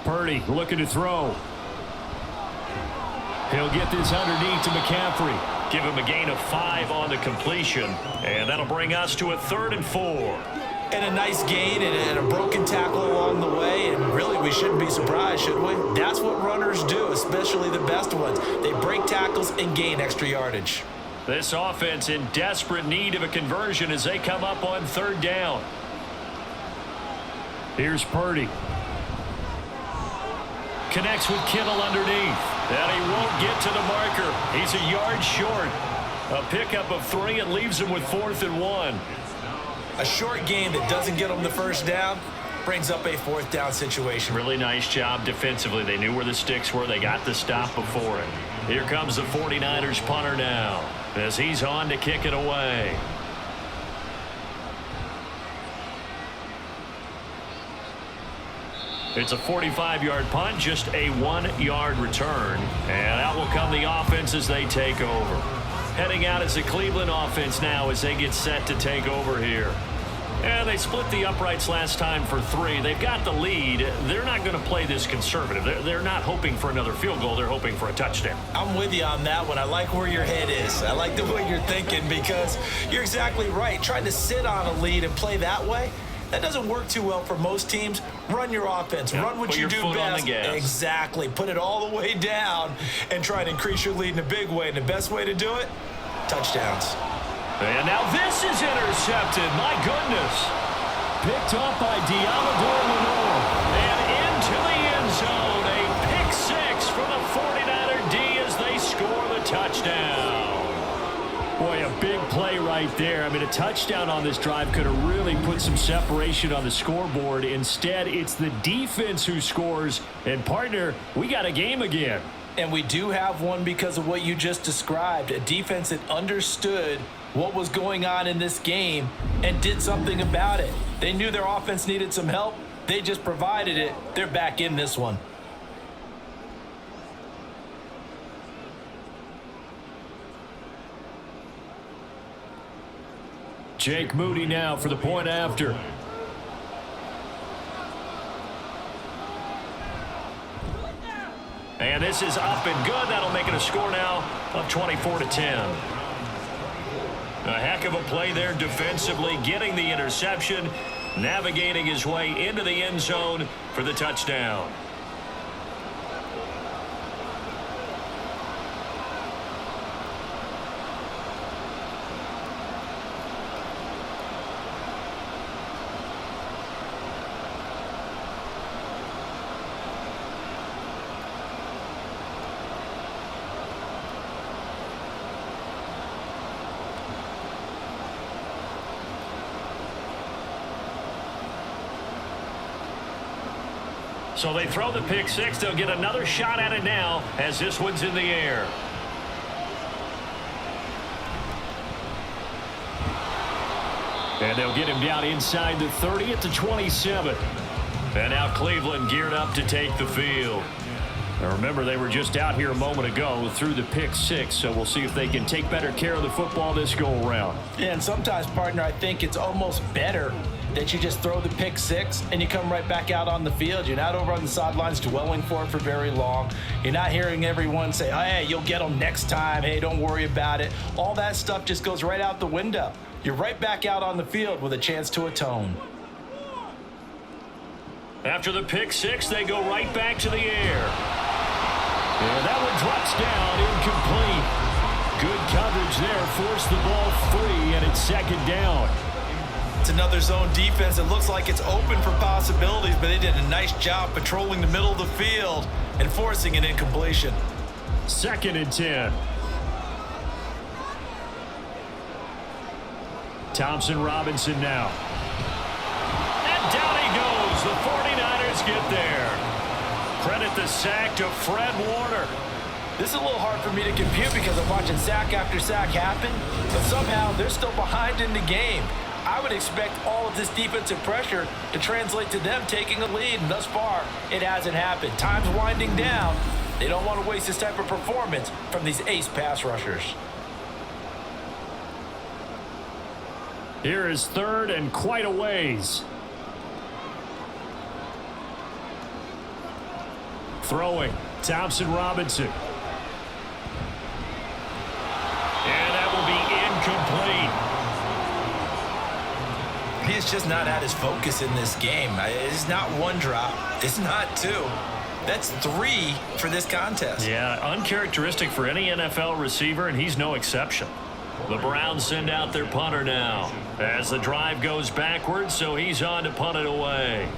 Purdy looking to throw. He'll get this underneath to McCaffrey. Give him a gain of 5 on the completion. And that'll bring us to a 3rd and 4. And a nice gain and a broken tackle along the way. And really, we shouldn't be surprised, should we? That's what runners do, especially the best ones. They break tackles and gain extra yardage. This offense in desperate need of a conversion as they come up on 3rd down. Here's Purdy. Connects with Kittle underneath. And he won't get to the marker. He's a yard short. A pickup of 3 and leaves him with 4th and 1. A short gain that doesn't get them the first down brings up a 4th down situation. Really nice job defensively. They knew where the sticks were. They got the stop before it. Here comes the 49ers punter now as he's on to kick it away. It's a 45-yard punt, just a 1-yard return. And out will come the offense as they take over. Heading out is the Cleveland offense now as they get set to take over here. And they split the uprights last time for 3. They've got the lead. They're not going to play this conservative. They're not hoping for another field goal. They're hoping for a touchdown. I'm with you on that one. I like where your head is. I like the way you're thinking because you're exactly right. Trying to sit on a lead and play that way, that doesn't work too well for most teams. Run your offense. Run what you do best. Exactly. Put it all the way down and try to increase your lead in a big way. And the best way to do it, touchdowns. And now this is intercepted. My goodness. Picked up by Diamador Lenore. And into the end zone. A pick 6 for the 49er D as they score the touchdown. Boy, a big play right there. I mean, a touchdown on this drive could have really put some separation on the scoreboard. Instead, it's the defense who scores. And, partner, we got a game again. And we do have one because of what you just described. A defense that understood what was going on in this game and did something about it. They knew their offense needed some help. They just provided it. They're back in this one. Jake Moody now for the point after. And this is up and good. That'll make it a score now of 24-10. A heck of a play there defensively, getting the interception, navigating his way into the end zone for the touchdown. So they throw the pick 6. They'll get another shot at it now as this one's in the air. And they'll get him down inside the 30 at the 27. And now Cleveland geared up to take the field. Now remember, they were just out here a moment ago through the pick 6, so we'll see if they can take better care of the football this go-around. Yeah, and sometimes, partner, I think it's almost better that you just throw the pick 6 and you come right back out on the field. You're not over on the sidelines dwelling for it for very long. You're not hearing everyone say, oh, hey, you'll get them next time. Hey, don't worry about it. All that stuff just goes right out the window. You're right back out on the field with a chance to atone. After the pick 6, they go right back to the air. And that one drops down, incomplete. Good coverage there, forced the ball free, and it's second down. It's another zone defense. It looks like it's open for possibilities, but they did a nice job patrolling the middle of the field and forcing an incompletion. 2nd and 10. Thompson Robinson now. And down he goes. The 49ers get there. Credit the sack to Fred Warner. This is a little hard for me to compute because I'm watching sack after sack happen, but somehow they're still behind in the game. I would expect all of this defensive pressure to translate to them taking a lead, and thus far, it hasn't happened. Time's winding down. They don't want to waste this type of performance from these ace pass rushers. Here is 3rd and quite a ways. Throwing, Thompson Robinson. And that will be incomplete. He's just not at his focus in this game. It's not one drop. It's not 2. That's 3 for this contest. Yeah, uncharacteristic for any NFL receiver, and he's no exception. The Browns send out their punter now as the drive goes backwards, so he's on to punt it away.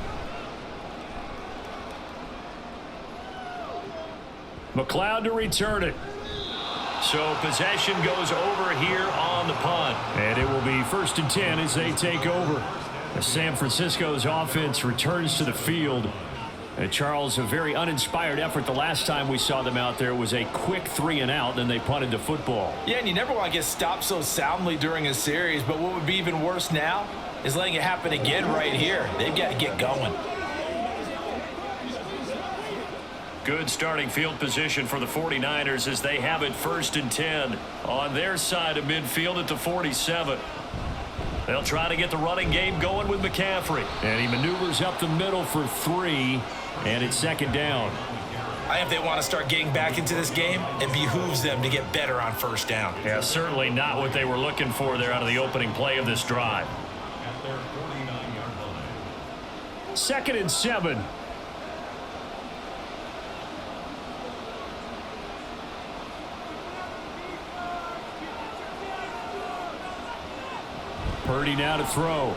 McLeod to return it. So possession goes over here on the punt. And it will be 1st and 10 as they take over. As San Francisco's offense returns to the field. And Charles, a very uninspired effort the last time we saw them out there was a quick 3 and out, then they punted the football. Yeah, and you never want to get stopped so soundly during a series, but what would be even worse now is letting it happen again right here. They've got to get going. Good starting field position for the 49ers as they have it 1st and 10 on their side of midfield at the 47. They'll try to get the running game going with McCaffrey. And he maneuvers up the middle for 3, and it's second down. I think if they want to start getting back into this game, it behooves them to get better on first down. Yeah, certainly not what they were looking for there out of the opening play of this drive. At their 49-yard line. 2nd and 7. Purdy now to throw.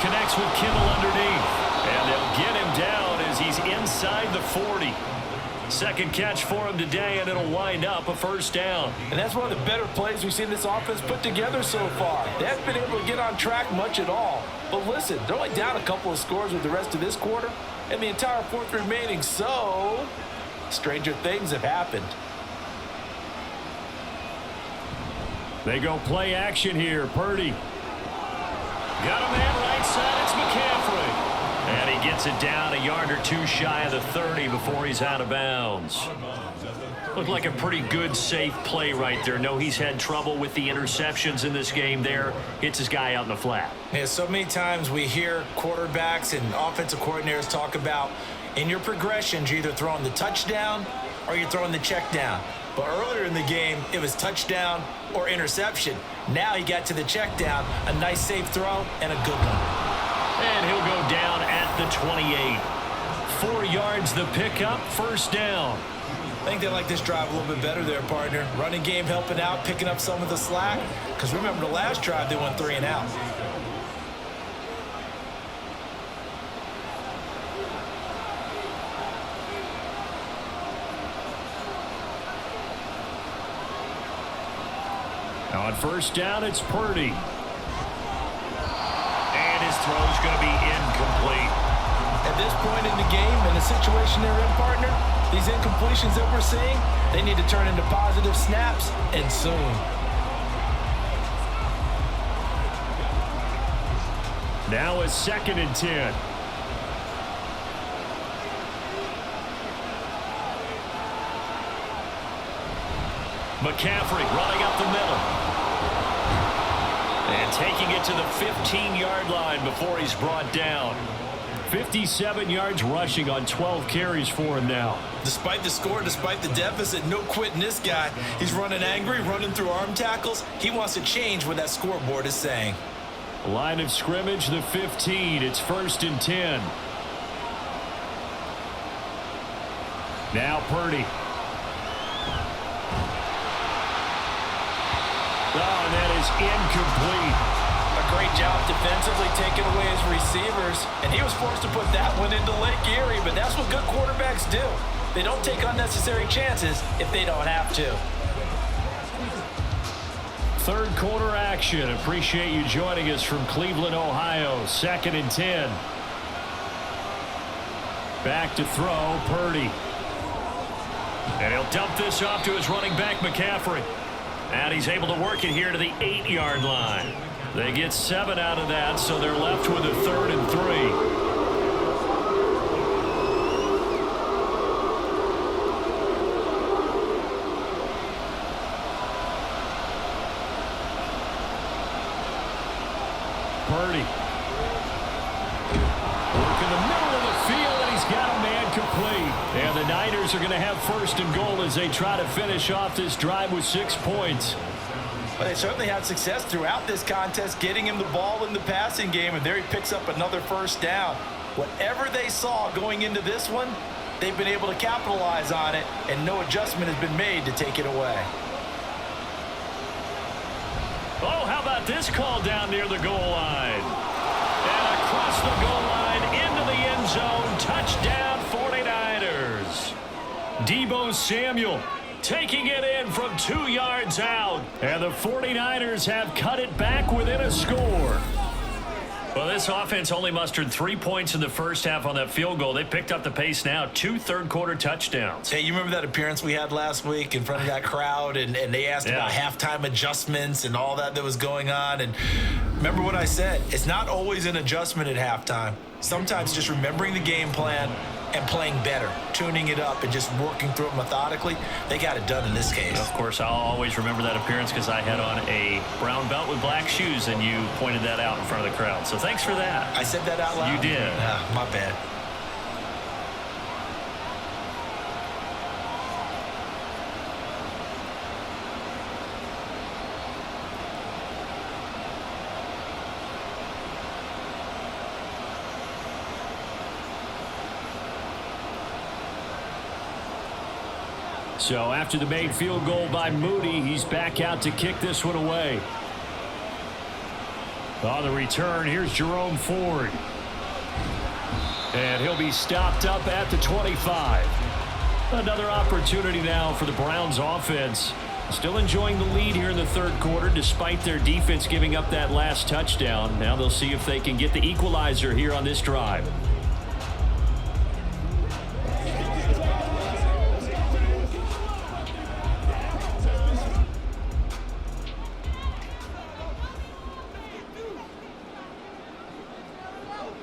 Connects with Kittle underneath. And they'll get him down as he's inside the 40. Second catch for him today, and it'll wind up a first down. And that's one of the better plays we've seen this offense put together so far. They haven't been able to get on track much at all. But listen, they're only down a couple of scores with the rest of this quarter and the entire fourth remaining, so stranger things have happened. They go play action here. Purdy. Got a man right side. It's McCaffrey. And he gets it down a yard or 2 shy of the 30 before he's out of bounds. Looked like a pretty good, safe play right there. No, he's had trouble with the interceptions in this game there. Hits his guy out in the flat. Yeah, so many times we hear quarterbacks and offensive coordinators talk about in your progressions, you're either throwing the touchdown or you're throwing the check down. But earlier in the game, it was touchdown or interception. Now he got to the check down, a nice safe throw, and a good one. And he'll go down at the 28. 4 yards the pickup, first down. I think they like this drive a little bit better there, partner. Running game helping out, picking up some of the slack. Because remember the last drive, they went 3 and out. Now on first down, it's Purdy. And his throw's going to be incomplete. At this point in the game, in the situation they're in, partner, these incompletions that we're seeing, they need to turn into positive snaps, and soon. Now it's 2nd and 10. McCaffrey running up the middle. And taking it to the 15-yard line before he's brought down. 57 yards rushing on 12 carries for him now. Despite the score, despite the deficit, no quitting this guy. He's running angry, running through arm tackles. He wants to change what that scoreboard is saying. Line of scrimmage, the 15. It's 1st and 10. Now Purdy. Oh, and that is incomplete. A great job defensively taking away his receivers, and he was forced to put that one into Lake Erie, but that's what good quarterbacks do. They don't take unnecessary chances if they don't have to. Third quarter action. Appreciate you joining us from Cleveland, Ohio. 2nd and 10. Back to throw, Purdy. And he'll dump this off to his running back, McCaffrey. And he's able to work it here to the 8-yard line. They get 7 out of that, so they're left with a 3rd and 3. Purdy. Work in the middle of the field, and he's got a man complete. And the Niners are going to have 1st and goal as they try to finish off this drive with 6 points. Well, they certainly had success throughout this contest, getting him the ball in the passing game, and there he picks up another first down. Whatever they saw going into this one, they've been able to capitalize on it, and no adjustment has been made to take it away. Oh, how about this call down near the goal line? And across the goal line into the end zone. Touchdown 49ers. Deebo Samuel taking it in from 2 yards out. And the 49ers have cut it back within a score. Well, this offense only mustered 3 points in the first half on that field goal. They picked up the pace now. 2 third-quarter touchdowns. Hey, you remember that appearance we had last week in front of that crowd, and they asked about halftime adjustments and all that was going on? And remember what I said. It's not always an adjustment at halftime. Sometimes just remembering the game plan, and playing better, tuning it up and just working through it methodically. They got it done in this case. Of course, I'll always remember that appearance because I had on a brown belt with black shoes, and you pointed that out in front of the crowd. So thanks for that. I said that out loud? You did. My bad. So after the made field goal by Moody, he's back out to kick this one away. On the return, here's Jerome Ford. And he'll be stopped up at the 25. Another opportunity now for the Browns offense. Still enjoying the lead here in the third quarter despite their defense giving up that last touchdown. Now they'll see if they can get the equalizer here on this drive.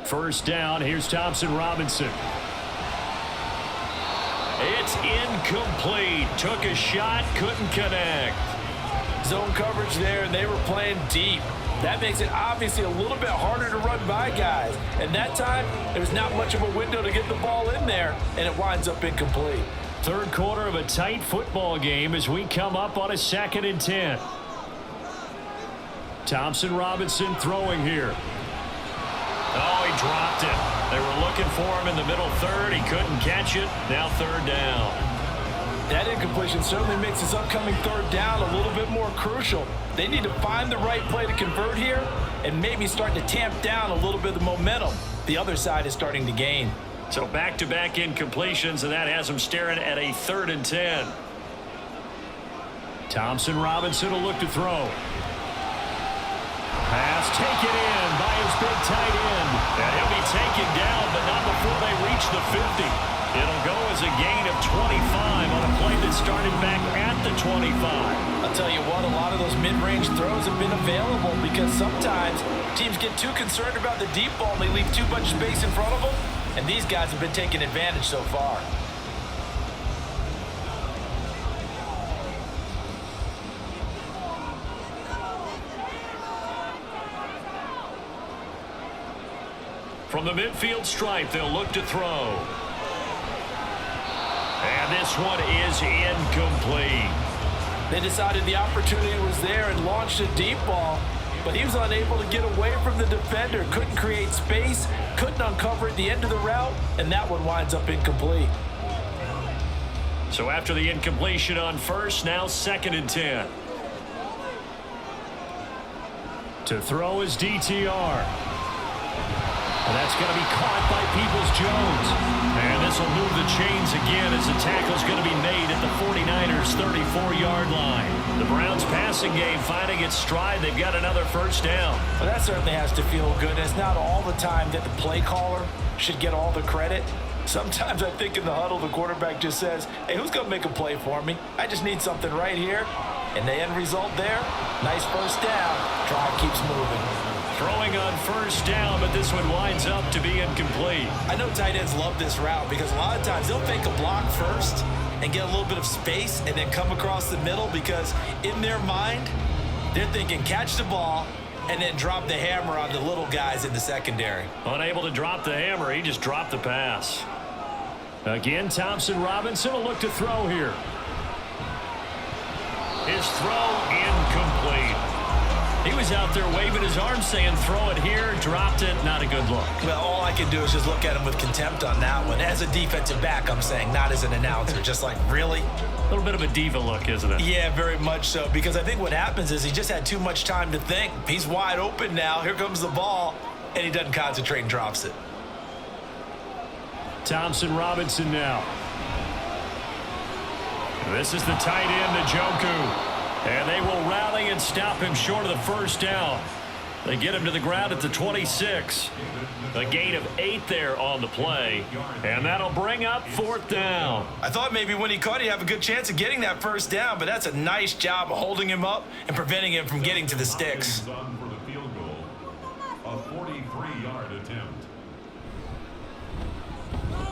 First down, here's Thompson Robinson. It's incomplete. Took a shot, couldn't connect. Zone coverage there, and they were playing deep. That makes it obviously a little bit harder to run by guys. And that time, there was not much of a window to get the ball in there, and it winds up incomplete. Third quarter of a tight football game as we come up on a 2nd and 10. Thompson Robinson throwing here. Oh, he dropped it. They were looking for him in the middle third. He couldn't catch it. Now third down. That incompletion certainly makes this upcoming third down a little bit more crucial. They need to find the right play to convert here and maybe start to tamp down a little bit of the momentum. The other side is starting to gain. So back-to-back incompletions, and that has them staring at a 3rd and 10. Thompson Robinson will look to throw. Pass taken in by his big tight end. And he'll be taken down, but not before they reach the 50. It'll go as a gain of 25 on a play that started back at the 25. I'll tell you what, a lot of those mid-range throws have been available because sometimes teams get too concerned about the deep ball and they leave too much space in front of them. And these guys have been taking advantage so far. From the midfield stripe, they'll look to throw. And this one is incomplete. They decided the opportunity was there and launched a deep ball, but he was unable to get away from the defender, couldn't create space, couldn't uncover at the end of the route, and that one winds up incomplete. So after the incompletion on first, now 2nd and 10. To throw is DTR. And that's going to be caught by Peoples-Jones. And this will move the chains again as the tackle's going to be made at the 49ers' 34-yard line. The Browns passing game finding its stride. They've got another first down. Well, that certainly has to feel good. It's not all the time that the play caller should get all the credit. Sometimes I think in the huddle, the quarterback just says, hey, who's going to make a play for me? I just need something right here. And the end result there, nice first down. Drive keeps moving. Throwing on first down, but this one winds up to be incomplete. I know tight ends love this route because a lot of times they'll fake a block first and get a little bit of space and then come across the middle because in their mind, they're thinking catch the ball and then drop the hammer on the little guys in the secondary. Unable to drop the hammer, he just dropped the pass. Again, Thompson Robinson will look to throw here. His throw incomplete. He was out there waving his arms saying throw it here, dropped it, not a good look. Well, all I can do is just look at him with contempt on that one. As a defensive back, I'm saying, not as an announcer. Just like, really? A little bit of a diva look, isn't it? Yeah, very much so. Because I think what happens is he just had too much time to think. He's wide open now. Here comes the ball. And he doesn't concentrate and drops it. Thompson Robinson now. This is the tight end, Njoku. And they will rally and stop him short of the first down. They get him to the ground at the 26. A gain of 8 there on the play. And that'll bring up 4th down. I thought maybe when he caught, he'd have a good chance of getting that first down, but that's a nice job of holding him up and preventing him from getting to the sticks. On for the field goal, a 43-yard attempt.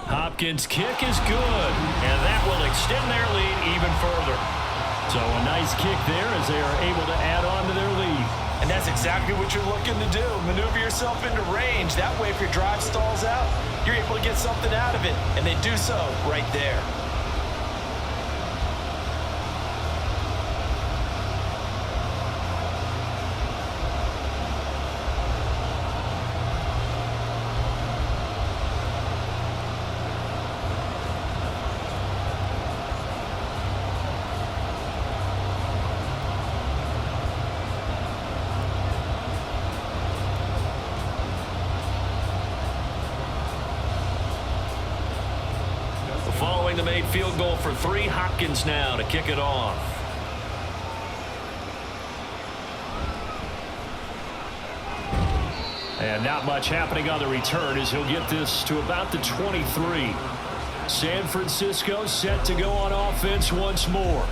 Hopkins' kick is good, and that will extend their lead even further. So a nice kick there as they are able to add on to their lead. And that's exactly what you're looking to do. Maneuver yourself into range. That way, if your drive stalls out, you're able to get something out of it. And they do so right there. Following the made field goal for 3, Hopkins now to kick it off. And not much happening on the return as he'll get this to about the 23. San Francisco set to go on offense once more.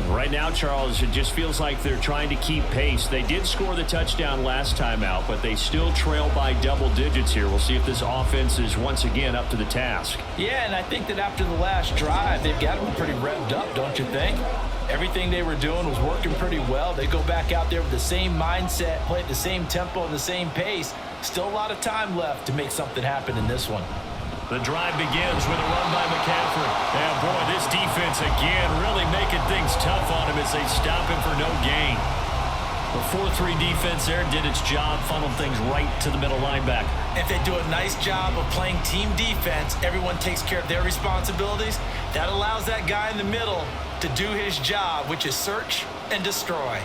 Right now, Charles, it just feels like they're trying to keep pace. They did score the touchdown last time out, but they still trail by double digits here. We'll see if this offense is once again up to the task. Yeah, and I think that after the last drive, they've got them pretty revved up, don't you think? Everything they were doing was working pretty well. They go back out there with the same mindset, play at the same tempo and the same pace. Still a lot of time left to make something happen in this one. The drive begins with a run by McCaffrey. And boy, this defense again really making things tough on him as they stop him for no gain. The 4-3 defense there did its job, funneled things right to the middle linebacker. If they do a nice job of playing team defense, everyone takes care of their responsibilities. That allows that guy in the middle to do his job, which is search and destroy.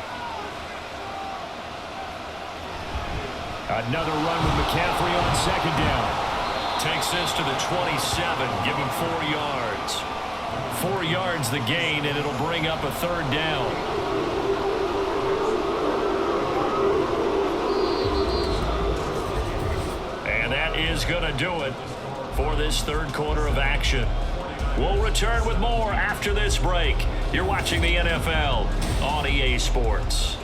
Another run with McCaffrey on second down. Takes this to the 27, give him 4 yards. 4 yards the gain, and it'll bring up a third down. And that is going to do it for this third quarter of action. We'll return with more after this break. You're watching the NFL on EA Sports.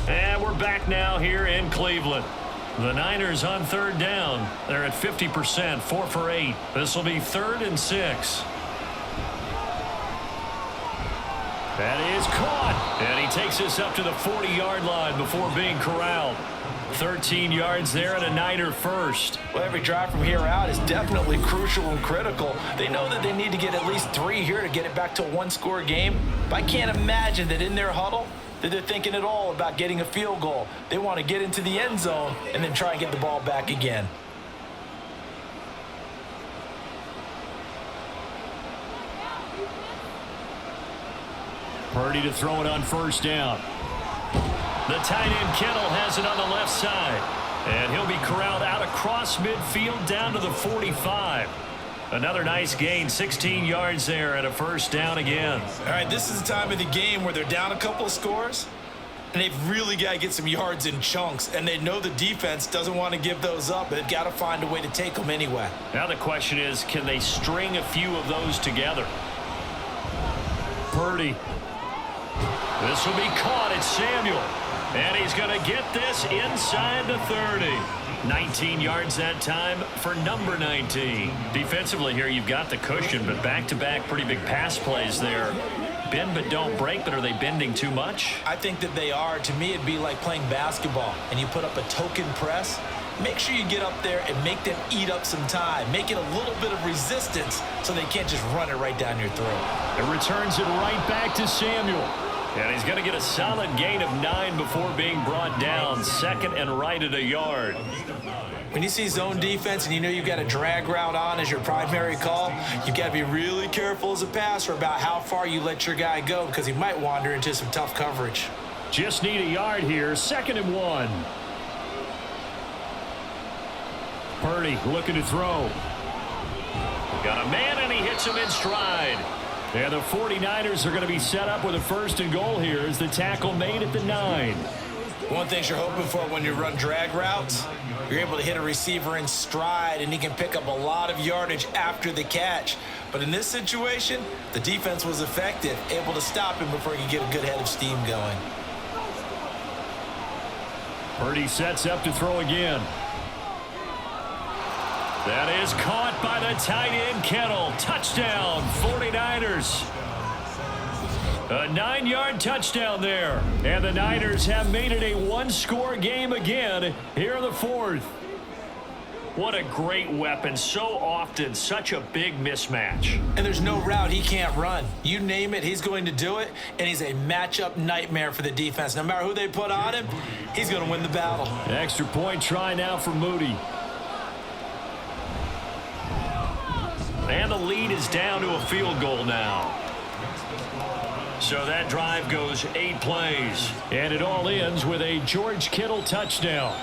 And we're back now here in Cleveland. The Niners on third down. They're at 50%, 4 for 8. This will be 3rd and 6. That is caught. And he takes this up to the 40-yard line before being corralled. 13 yards there and a Niner first. Well, every drive from here out is definitely crucial and critical. They know that they need to get at least 3 here to get it back to a one-score game. But I can't imagine that in their huddle that they're thinking at all about getting a field goal. They want to get into the end zone and then try and get the ball back again. Purdy to throw it on first down. The tight end Kittle has it on the left side. And he'll be corralled out across midfield down to the 45. Another nice gain, 16 yards there and a first down again. All right, this is the time of the game where they're down a couple of scores, and they've really got to get some yards in chunks, and they know the defense doesn't want to give those up, but they've got to find a way to take them anyway. Now the question is, can they string a few of those together? Purdy. This will be caught. It's Samuel. And he's going to get this inside the 30. 19 yards that time for number 19. Defensively here, you've got the cushion, but back-to-back pretty big pass plays there. Bend but don't break, but are they bending too much? I think that they are. To me, it'd be like playing basketball, and you put up a token press. Make sure you get up there and make them eat up some time. Make it a little bit of resistance so they can't just run it right down your throat. It returns it right back to Samuel. And he's going to get a solid gain of 9 before being brought down. Second and right at a yard. When you see zone defense and you know you've got a drag route on as your primary call, you've got to be really careful as a passer about how far you let your guy go because he might wander into some tough coverage. Just need a yard here. 2nd and 1. Purdy looking to throw. Got a man and he hits him in stride. And the 49ers are going to be set up with a 1st and goal here as the tackle made at the 9. One thing you're hoping for when you run drag routes, you're able to hit a receiver in stride and he can pick up a lot of yardage after the catch. But in this situation, the defense was effective, able to stop him before he could get a good head of steam going. Purdy sets up to throw again. That is caught by the tight end, Kittle. Touchdown, 49ers. A 9-yard touchdown there. And the Niners have made it a one-score game again here in the fourth. What a great weapon. So often, such a big mismatch. And there's no route he can't run. You name it, he's going to do it. And he's a matchup nightmare for the defense. No matter who they put on him, he's going to win the battle. Extra point try now for Moody. And the lead is down to a field goal now. So that drive goes 8 plays. And it all ends with a George Kittle touchdown.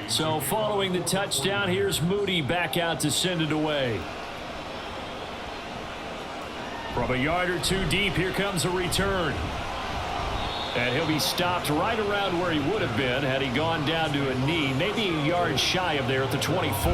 So following the touchdown, here's Moody back out to send it away. From a yard or two deep, here comes a return. And he'll be stopped right around where he would have been had he gone down to a knee, maybe a yard shy of there at the 24.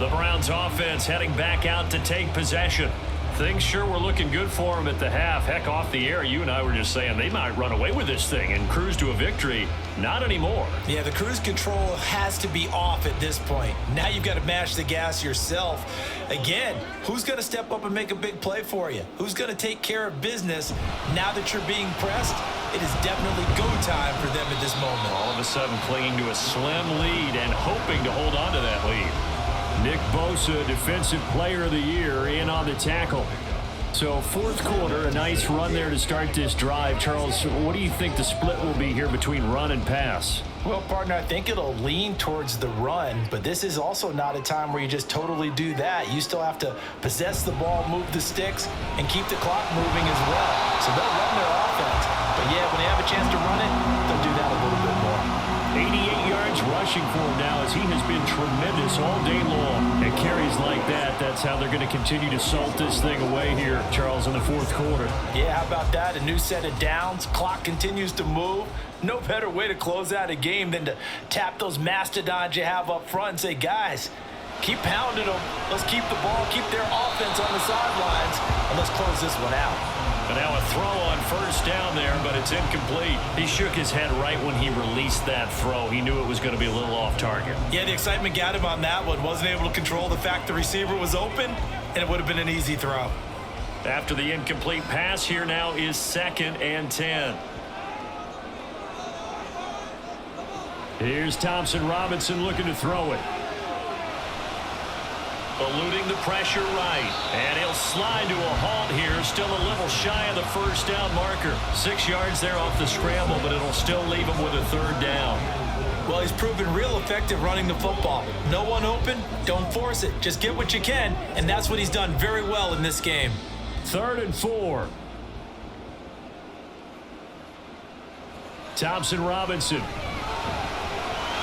The Browns offense heading back out to take possession. Things sure were looking good for him at the half. Heck, off the air, you and I were just saying they might run away with this thing and cruise to a victory. Not anymore. Yeah, the cruise control has to be off at this point. Now you've got to mash the gas yourself. Again, who's going to step up and make a big play for you? Who's going to take care of business now that you're being pressed? It is definitely go time for them at this moment. All of a sudden clinging to a slim lead and hoping to hold on to that lead. Nick Bosa, Defensive Player of the Year, in on the tackle. So fourth quarter, a nice run there to start this drive. Charles, what do you think the split will be here between run and pass? Well, partner, I think it'll lean towards the run, but this is also not a time where you just totally do that. You still have to possess the ball, move the sticks, and keep the clock moving as well. So they'll run their offense. But yeah, when they have a chance to run it, they'll do that a little bit more. 88 yards rushing for him now as he has been tremendous all day long. And carries like that, that's how they're going to continue to salt this thing away here, Charles, in the fourth quarter. Yeah, how about that? A new set of downs. Clock continues to move. No better way to close out a game than to tap those mastodons you have up front and say, guys, keep pounding them. Let's keep the ball, keep their offense on the sidelines, and let's close this one out. And now a throw on first down there, but it's incomplete. He shook his head right when he released that throw. He knew it was going to be a little off target. Yeah, the excitement got him on that one. Wasn't able to control the fact the receiver was open, and it would have been an easy throw. After the incomplete pass, here now is 2nd and 10. Here's Thompson Robinson looking to throw it. Eluding the pressure right. And he'll slide to a halt here. Still a little shy of the first down marker. 6 yards there off the scramble, but it'll still leave him with a third down. Well, he's proven real effective running the football. No one open, don't force it. Just get what you can, and that's what he's done very well in this game. 3rd and 4. Thompson Robinson.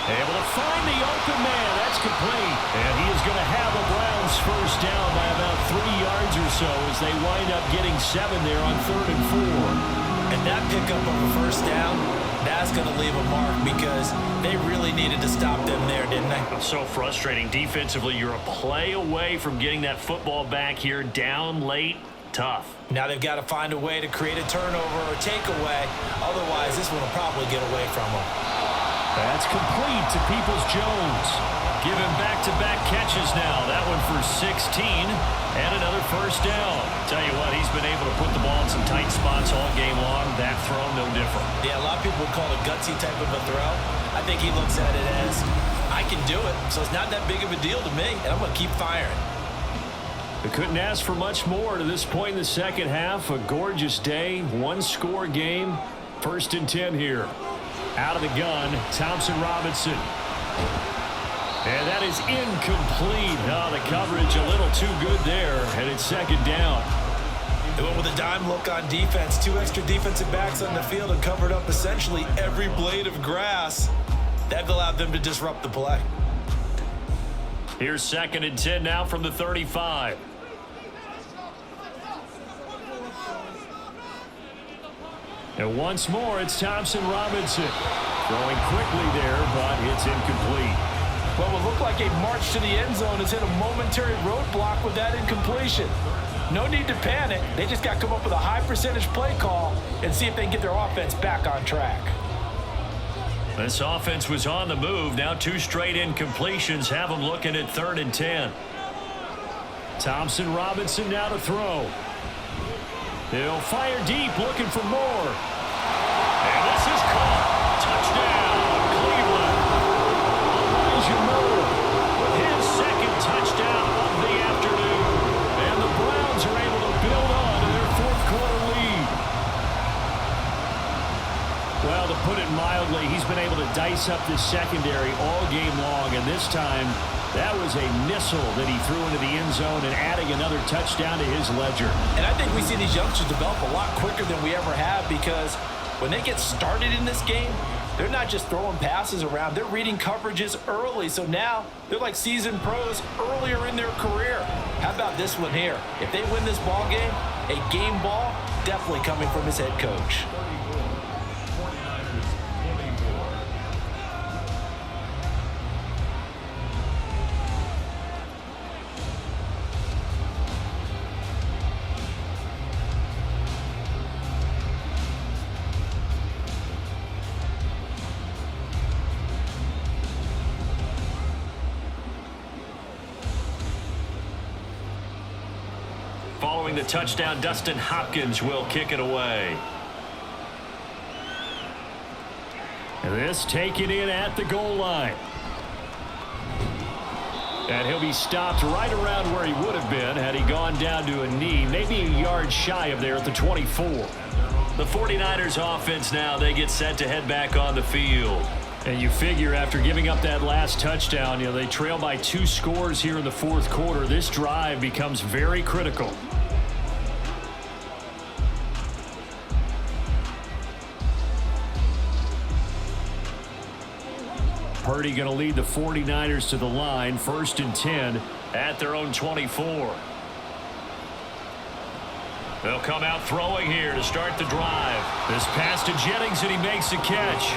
Able to find the open man. That's complete. And he is going to have the Browns first down by about 3 yards or so as they wind up getting 7 there on 3rd and 4. And that pickup of a first down, that's going to leave a mark because they really needed to stop them there, didn't they? So frustrating. Defensively, you're a play away from getting that football back here down late. Tough. Now they've got to find a way to create a turnover or takeaway. Otherwise, this one will probably get away from them. That's complete to Peoples-Jones. Given back-to-back catches now. That one for 16 and another first down. Tell you what, he's been able to put the ball in some tight spots all game long. That throw, no different. Yeah, a lot of people would call it a gutsy type of a throw. I think he looks at it as, I can do it, so it's not that big of a deal to me, and I'm going to keep firing. They couldn't ask for much more to this point in the second half. A gorgeous day, one-score game. 1st and 10 here. Out of the gun, Thompson Robinson. And that is incomplete. Oh, the coverage a little too good there, and it's 2nd down. They went with a dime look on defense. 2 extra defensive backs on the field and covered up essentially every blade of grass. That allowed them to disrupt the play. Here's 2nd and 10 now from the 35. And once more, it's Thompson Robinson. Throwing quickly there, but it's incomplete. Well, what looked like a march to the end zone has hit a momentary roadblock with that incompletion. No need to panic. They just got to come up with a high percentage play call and see if they can get their offense back on track. This offense was on the move. Now 2 straight incompletions have them looking at 3rd and 10. Thompson Robinson now to throw. He'll fire deep, looking for more. And this is caught. Touchdown, Cleveland. Elijah Moore with his 2nd touchdown of the afternoon. And the Browns are able to build on to their 4th quarter lead. Well, to put it mildly, he's been able to dice up this secondary all game long, and this time that was a missile that he threw into the end zone and adding another touchdown to his ledger. And I think we see these youngsters develop a lot quicker than we ever have, because when they get started in this game, they're not just throwing passes around. They're reading coverages early. So now they're like seasoned pros earlier in their career. How about this one here? If they win this ball game, a game ball definitely coming from his head coach. Following the touchdown, Dustin Hopkins will kick it away. And this taken in at the goal line. And he'll be stopped right around where he would have been had he gone down to a knee, maybe a yard shy of there at the 24. The 49ers offense now, they get set to head back on the field. And you figure after giving up that last touchdown, they trail by 2 scores here in the 4th quarter. This drive becomes very critical. Purdy going to lead the 49ers to the line, 1st and 10 at their own 24. They'll come out throwing here to start the drive. This pass to Jennings, and he makes a catch.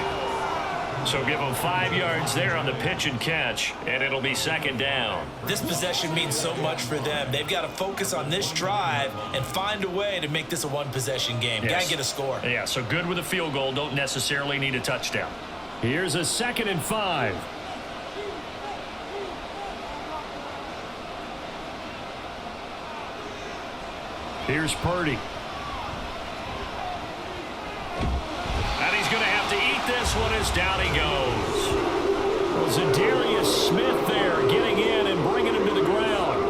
So give them 5 yards there on the pitch and catch, and it'll be 2nd down. This possession means so much for them. They've got to focus on this drive and find a way to make this a one-possession game. Yes. Got to get a score. Yeah, so good with a field goal. Don't necessarily need a touchdown. Here's a 2nd and 5. Here's Purdy. And he's going to have to eat this one as down he goes. Well, Zadarius Smith there getting in and bringing him to the ground.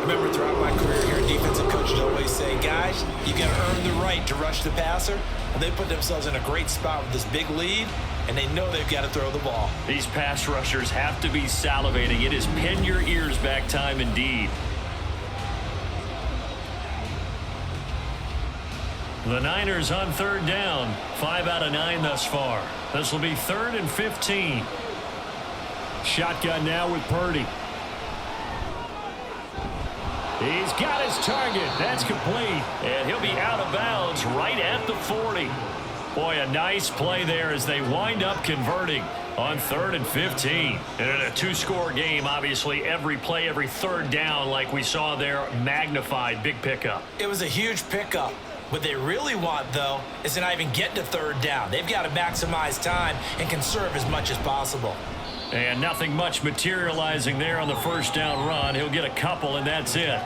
Remember, throughout my career here, defensive coaches always say, guys, you got to earn the right to rush the passer. And they put themselves in a great spot with this big lead, and they know they've got to throw the ball. These pass rushers have to be salivating. It is pin your ears back time indeed. The Niners on 3rd down. 5 out of 9 thus far. This will be 3rd and 15. Shotgun now with Purdy. He's got his target. That's complete. And he'll be out of bounds right at the 40. Boy, a nice play there as they wind up converting on 3rd and 15. And in a 2-score game, obviously, every play, every 3rd down, like we saw there, magnified. Big pickup. It was a huge pickup. What they really want, though, is to not even get to 3rd down. They've got to maximize time and conserve as much as possible. And nothing much materializing there on the 1st down run. He'll get a couple, and that's it.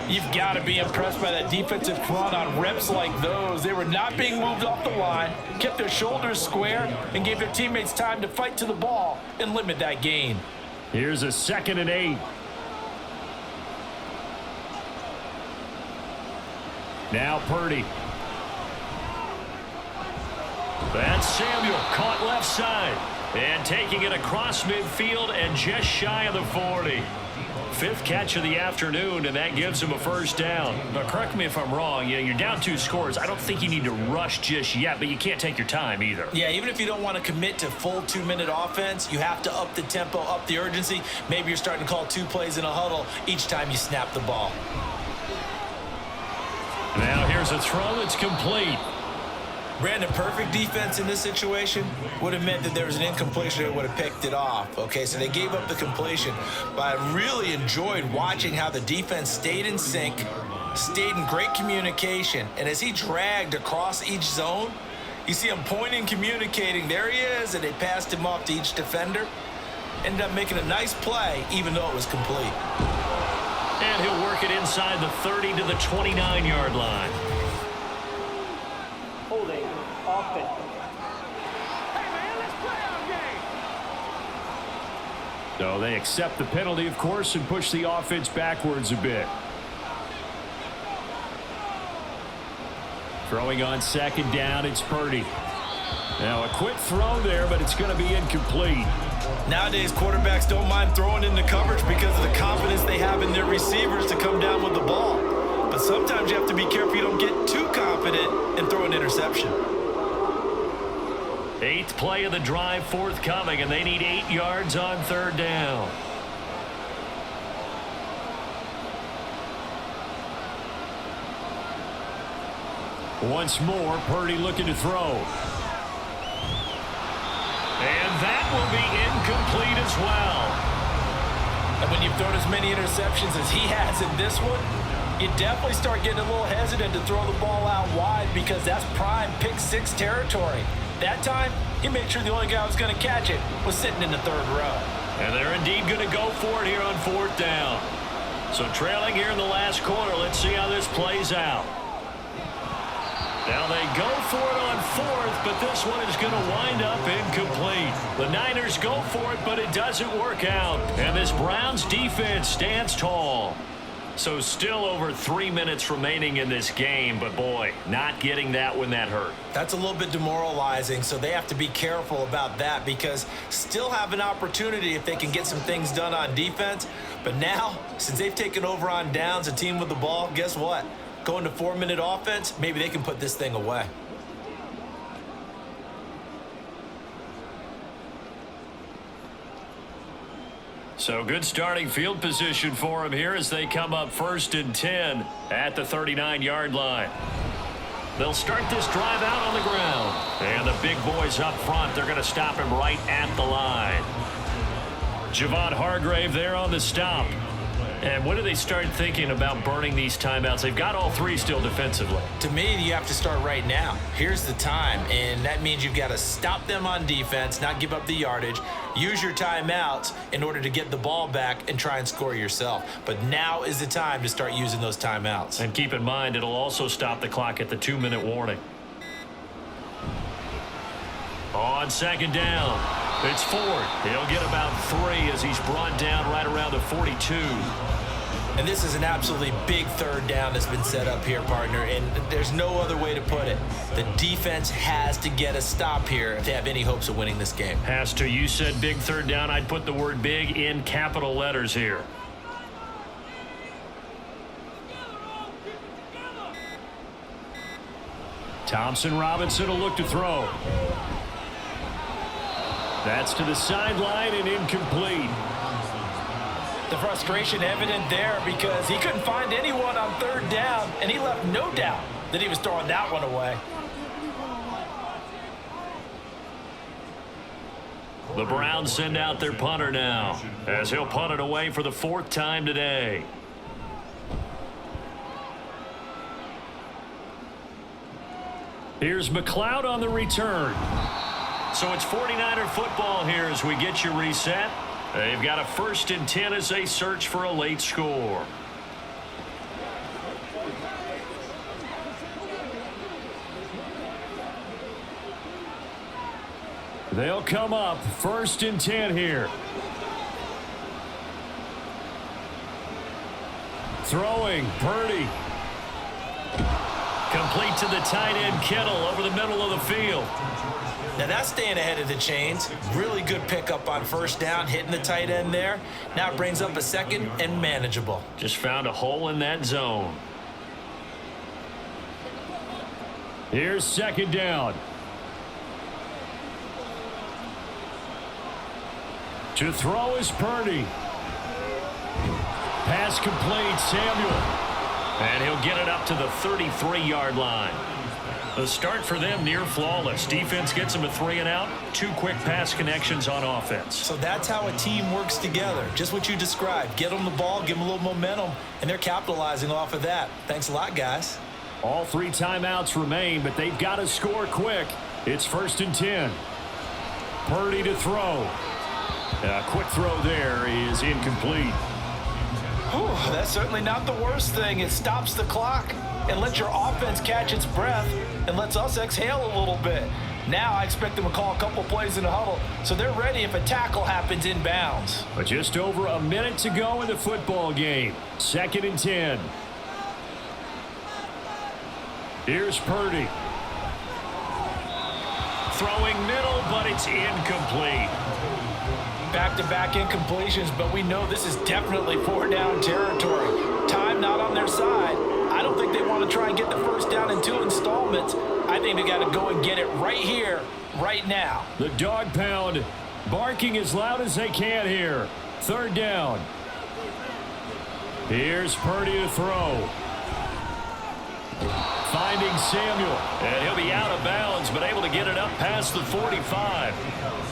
You've got to be impressed by that defensive front on reps like those. They were not being moved off the line, kept their shoulders square, and gave their teammates time to fight to the ball and limit that gain. Here's a 2nd and 8. Now Purdy. That's Samuel caught left side. And taking it across midfield and just shy of the 40. 5th catch of the afternoon, and that gives him a 1st down. Now, correct me if I'm wrong. You're down 2 scores. I don't think you need to rush just yet, but you can't take your time either. Yeah, even if you don't want to commit to full 2-minute offense, you have to up the tempo, up the urgency. Maybe you're starting to call 2 plays in a huddle each time you snap the ball. Now here's a throw that's complete. Brandon, perfect defense in this situation would have meant that there was an incompletion that would have picked it off. Okay, so they gave up the completion. But I really enjoyed watching how the defense stayed in sync, stayed in great communication. And as he dragged across each zone, you see him pointing, communicating. There he is, and they passed him off to each defender. Ended up making a nice play, even though it was complete. And he'll work it inside the 30 to the 29-yard line. Holding offense. So they accept the penalty, of course, and push the offense backwards a bit. Throwing on second down, it's Purdy. Now a quick throw there, but it's going to be incomplete. Nowadays, quarterbacks don't mind throwing into coverage because of the confidence they have in their receivers to come down with the ball. But sometimes you have to be careful you don't get too confident and throw an interception. 8th play of the drive forthcoming, and they need 8 yards on third down. Once more, Purdy looking to throw. And that will be incomplete as well. And when you've thrown as many interceptions as he has in this one, you definitely start getting a little hesitant to throw the ball out wide because that's prime pick six territory. That time, he made sure the only guy who was going to catch it was sitting in the third row. And they're indeed going to go for it here on fourth down. So trailing here in the last quarter, let's see how this plays out. Now they go for it on fourth, but this one is going to wind up incomplete. The Niners go for it, but it doesn't work out. And this Browns defense stands tall. So still over 3 minutes remaining in this game, but boy, not getting that when that hurt. That's a little bit demoralizing, so they have to be careful about that because still have an opportunity if they can get some things done on defense. But now, since they've taken over on downs, a team with the ball, guess what? Going to 4-minute offense, maybe they can put this thing away. So good starting field position for him here as they come up 1st and 10 at the 39-yard line. They'll start this drive out on the ground. And the big boys up front, they're going to stop him right at the line. Javon Hargrave there on the stop. And when do they start thinking about burning these timeouts? They've got all three still defensively. To me, you have to start right now. Here's the time, and that means you've got to stop them on defense, not give up the yardage, use your timeouts in order to get the ball back and try and score yourself. But now is the time to start using those timeouts. And keep in mind, it'll also stop the clock at the 2-minute warning. On second down, it's Ford. He'll get about 3 as he's brought down right around the 42. And this is an absolutely big third down that's been set up here, partner, and there's no other way to put it. The defense has to get a stop here if they have any hopes of winning this game. Has to. You said big third down. I'd put the word big in capital letters here. Thompson Robinson will look to throw. That's to the sideline and incomplete. The frustration evident there because he couldn't find anyone on third down, and he left no doubt that he was throwing that one away. The Browns send out their punter now as he'll punt it away for the 4th time today. Here's McLeod on the return. So it's 49er football here as we get you reset. They've got a 1st and 10 as they search for a late score. They'll come up 1st and 10 here. Throwing, Purdy. Complete to the tight end, Kittle, over the middle of the field. Now that's staying ahead of the chains. Really good pickup on first down, hitting the tight end there. Now it brings up a 2nd and manageable. Just found a hole in that zone. Here's 2nd down. To throw is Purdy. Pass complete, Samuel. And he'll get it up to the 33-yard line. The start for them near flawless. Defense gets them a 3 and out. 2 quick pass connections on offense. So that's how a team works together. Just what you described. Get them the ball, give them a little momentum, and they're capitalizing off of that. Thanks a lot, guys. All 3 timeouts remain, but they've got to score quick. It's 1st and 10. Purdy to throw. A quick throw there is incomplete. Whew, that's certainly not the worst thing. It stops the clock and lets your offense catch its breath and lets us exhale a little bit. Now I expect them to call a couple plays in the huddle so they're ready if a tackle happens inbounds. But just over a minute to go in the football game. 2nd and 10. Here's Purdy. Throwing middle, but it's incomplete. Back-to-back incompletions, but we know this is definitely 4-down territory. Time not on their side. I don't think they want to try and get the first down in 2 installments. I think they got to go and get it right here, right now. The dog pound barking as loud as they can here. 3rd down. Here's Purdy to throw. Finding Samuel, and he'll be out of bounds, but able to get it up past the 45.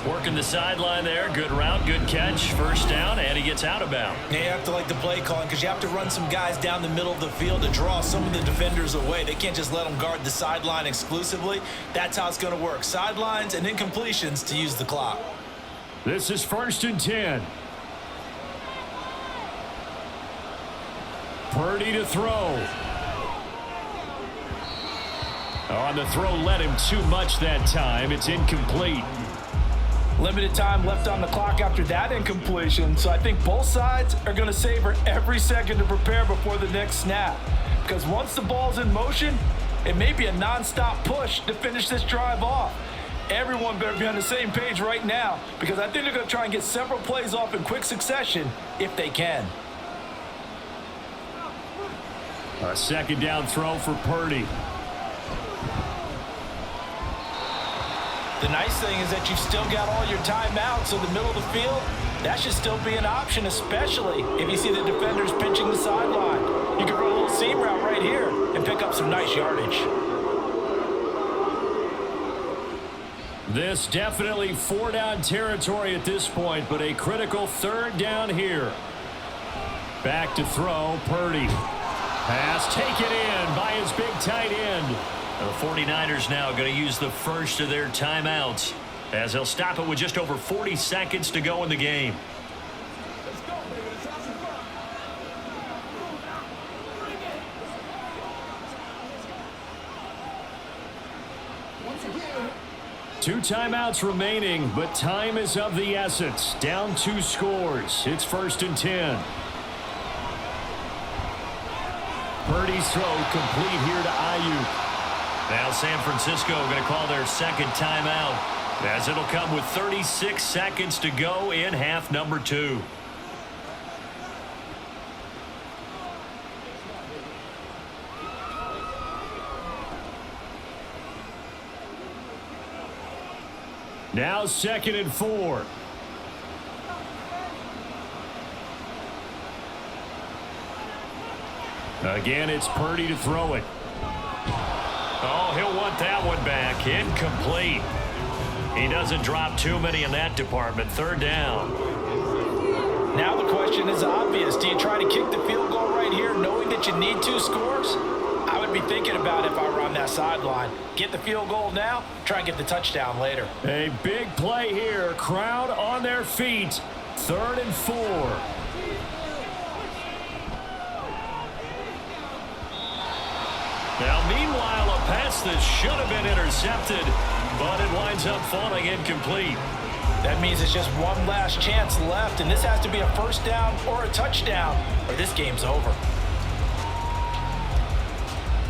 Working the sideline there. Good route, good catch. 1st down, and he gets out of bounds. You have to like the play calling because you have to run some guys down the middle of the field to draw some of the defenders away. They can't just let them guard the sideline exclusively. That's how it's going to work. Sidelines and incompletions to use the clock. This is 1st and 10. Purdy to throw. On the throw, led him too much that time. It's incomplete. Limited time left on the clock after that incompletion, so I think both sides are going to savor every second to prepare before the next snap. Because once the ball's in motion, it may be a non-stop push to finish this drive off. Everyone better be on the same page right now because I think they're going to try and get several plays off in quick succession if they can. A 2nd down throw for Purdy. The nice thing is that you've still got all your timeouts, so the middle of the field, that should still be an option, especially if you see the defenders pinching the sideline. You can run a little seam route right here and pick up some nice yardage. This definitely 4-down territory at this point, but a critical 3rd down here. Back to throw, Purdy. Pass taken in by his big tight end. The 49ers now going to use the first of their timeouts as they'll stop it with just over 40 seconds to go in the game. Two timeouts remaining, but time is of the essence. Down 2 scores. It's 1st and 10. Purdy's throw complete here to Ayuk. Now San Francisco going to call their 2nd timeout as it'll come with 36 seconds to go in half number 2. Now 2nd and 4. Again, it's Purdy to throw it. Oh, he'll want that one back. Incomplete. He doesn't drop too many in that department. 3rd down. Now the question is obvious. Do you try to kick the field goal right here knowing that you need 2 scores? I would be thinking about it if I were on that sideline. Get the field goal now, try and get the touchdown later. A big play here. Crowd on their feet. 3rd and 4. Now, meanwhile, a pass that should have been intercepted, but it winds up falling incomplete. That means it's just one last chance left, and this has to be a 1st down or a touchdown, or this game's over.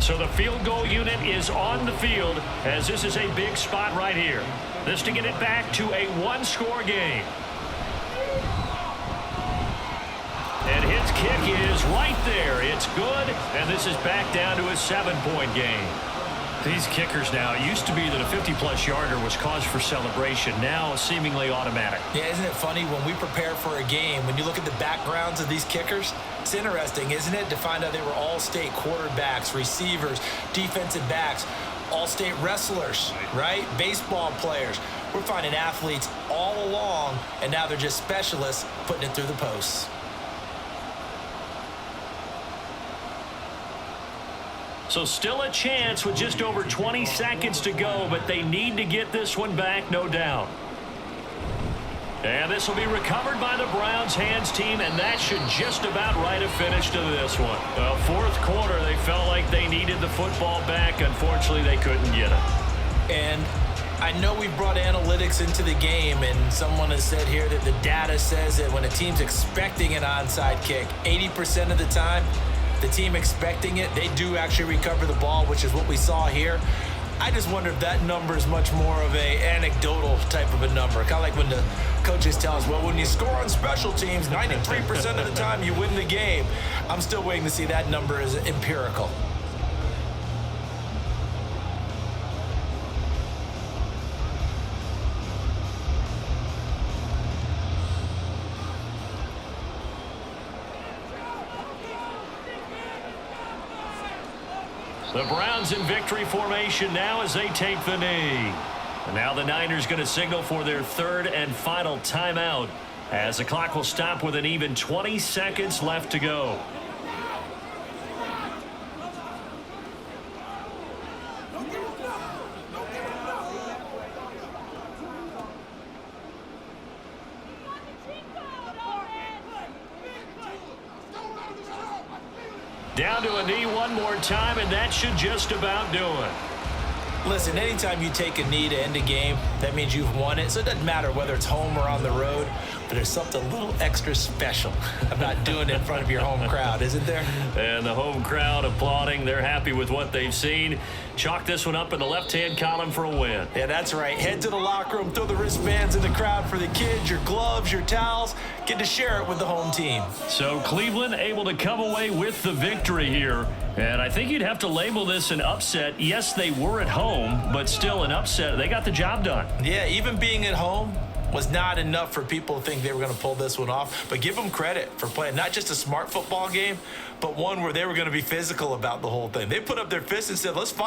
So the field goal unit is on the field, as this is a big spot right here. This to get it back to a 1-score game. And his kick is right there. It's good, and this is back down to a 7-point game. These kickers now, it used to be that a 50-plus yarder was cause for celebration. Now seemingly automatic. Yeah, isn't it funny when we prepare for a game, when you look at the backgrounds of these kickers, it's interesting, isn't it, to find out they were all-state quarterbacks, receivers, defensive backs, all-state wrestlers, right? Baseball players. We're finding athletes all along, and now they're just specialists putting it through the posts. So still a chance with just over 20 seconds to go, but they need to get this one back, no doubt. And this will be recovered by the Browns hands team, and that should just about write a finish to this one. Fourth quarter, they felt like they needed the football back. Unfortunately, they couldn't get it. And I know we brought analytics into the game, and someone has said here that the data says that when a team's expecting an onside kick, 80% of the time, the team expecting it, they do actually recover the ball, which is what we saw here. I just wonder if that number is much more of a anecdotal type of a number. Kind of like when the coaches tell us, well, when you score on special teams, 93% of the time you win the game. I'm still waiting to see that number as empirical. The Browns in victory formation now as they take the knee. And now the Niners going to signal for their third and final timeout as the clock will stop with an even 20 seconds left to go. Down to a knee one more time, and that should just about do it. Listen, anytime you take a knee to end a game, that means you've won it. So it doesn't matter whether it's home or on the road, but there's something a little extra special about doing it in front of your home crowd, isn't there? And the home crowd applauding. They're happy with what they've seen. Chalk this one up in the left-hand column for a win. Yeah, that's right. Head to the locker room, throw the wristbands in the crowd for the kids, your gloves, your towels. Get to share it with the home team. So Cleveland able to come away with the victory here. And I think you'd have to label this an upset. Yes, they were at home, but still an upset. They got the job done. Yeah, even being at home was not enough for people to think they were going to pull this one off. But give them credit for playing not just a smart football game, but one where they were going to be physical about the whole thing. They put up their fists and said, let's fight.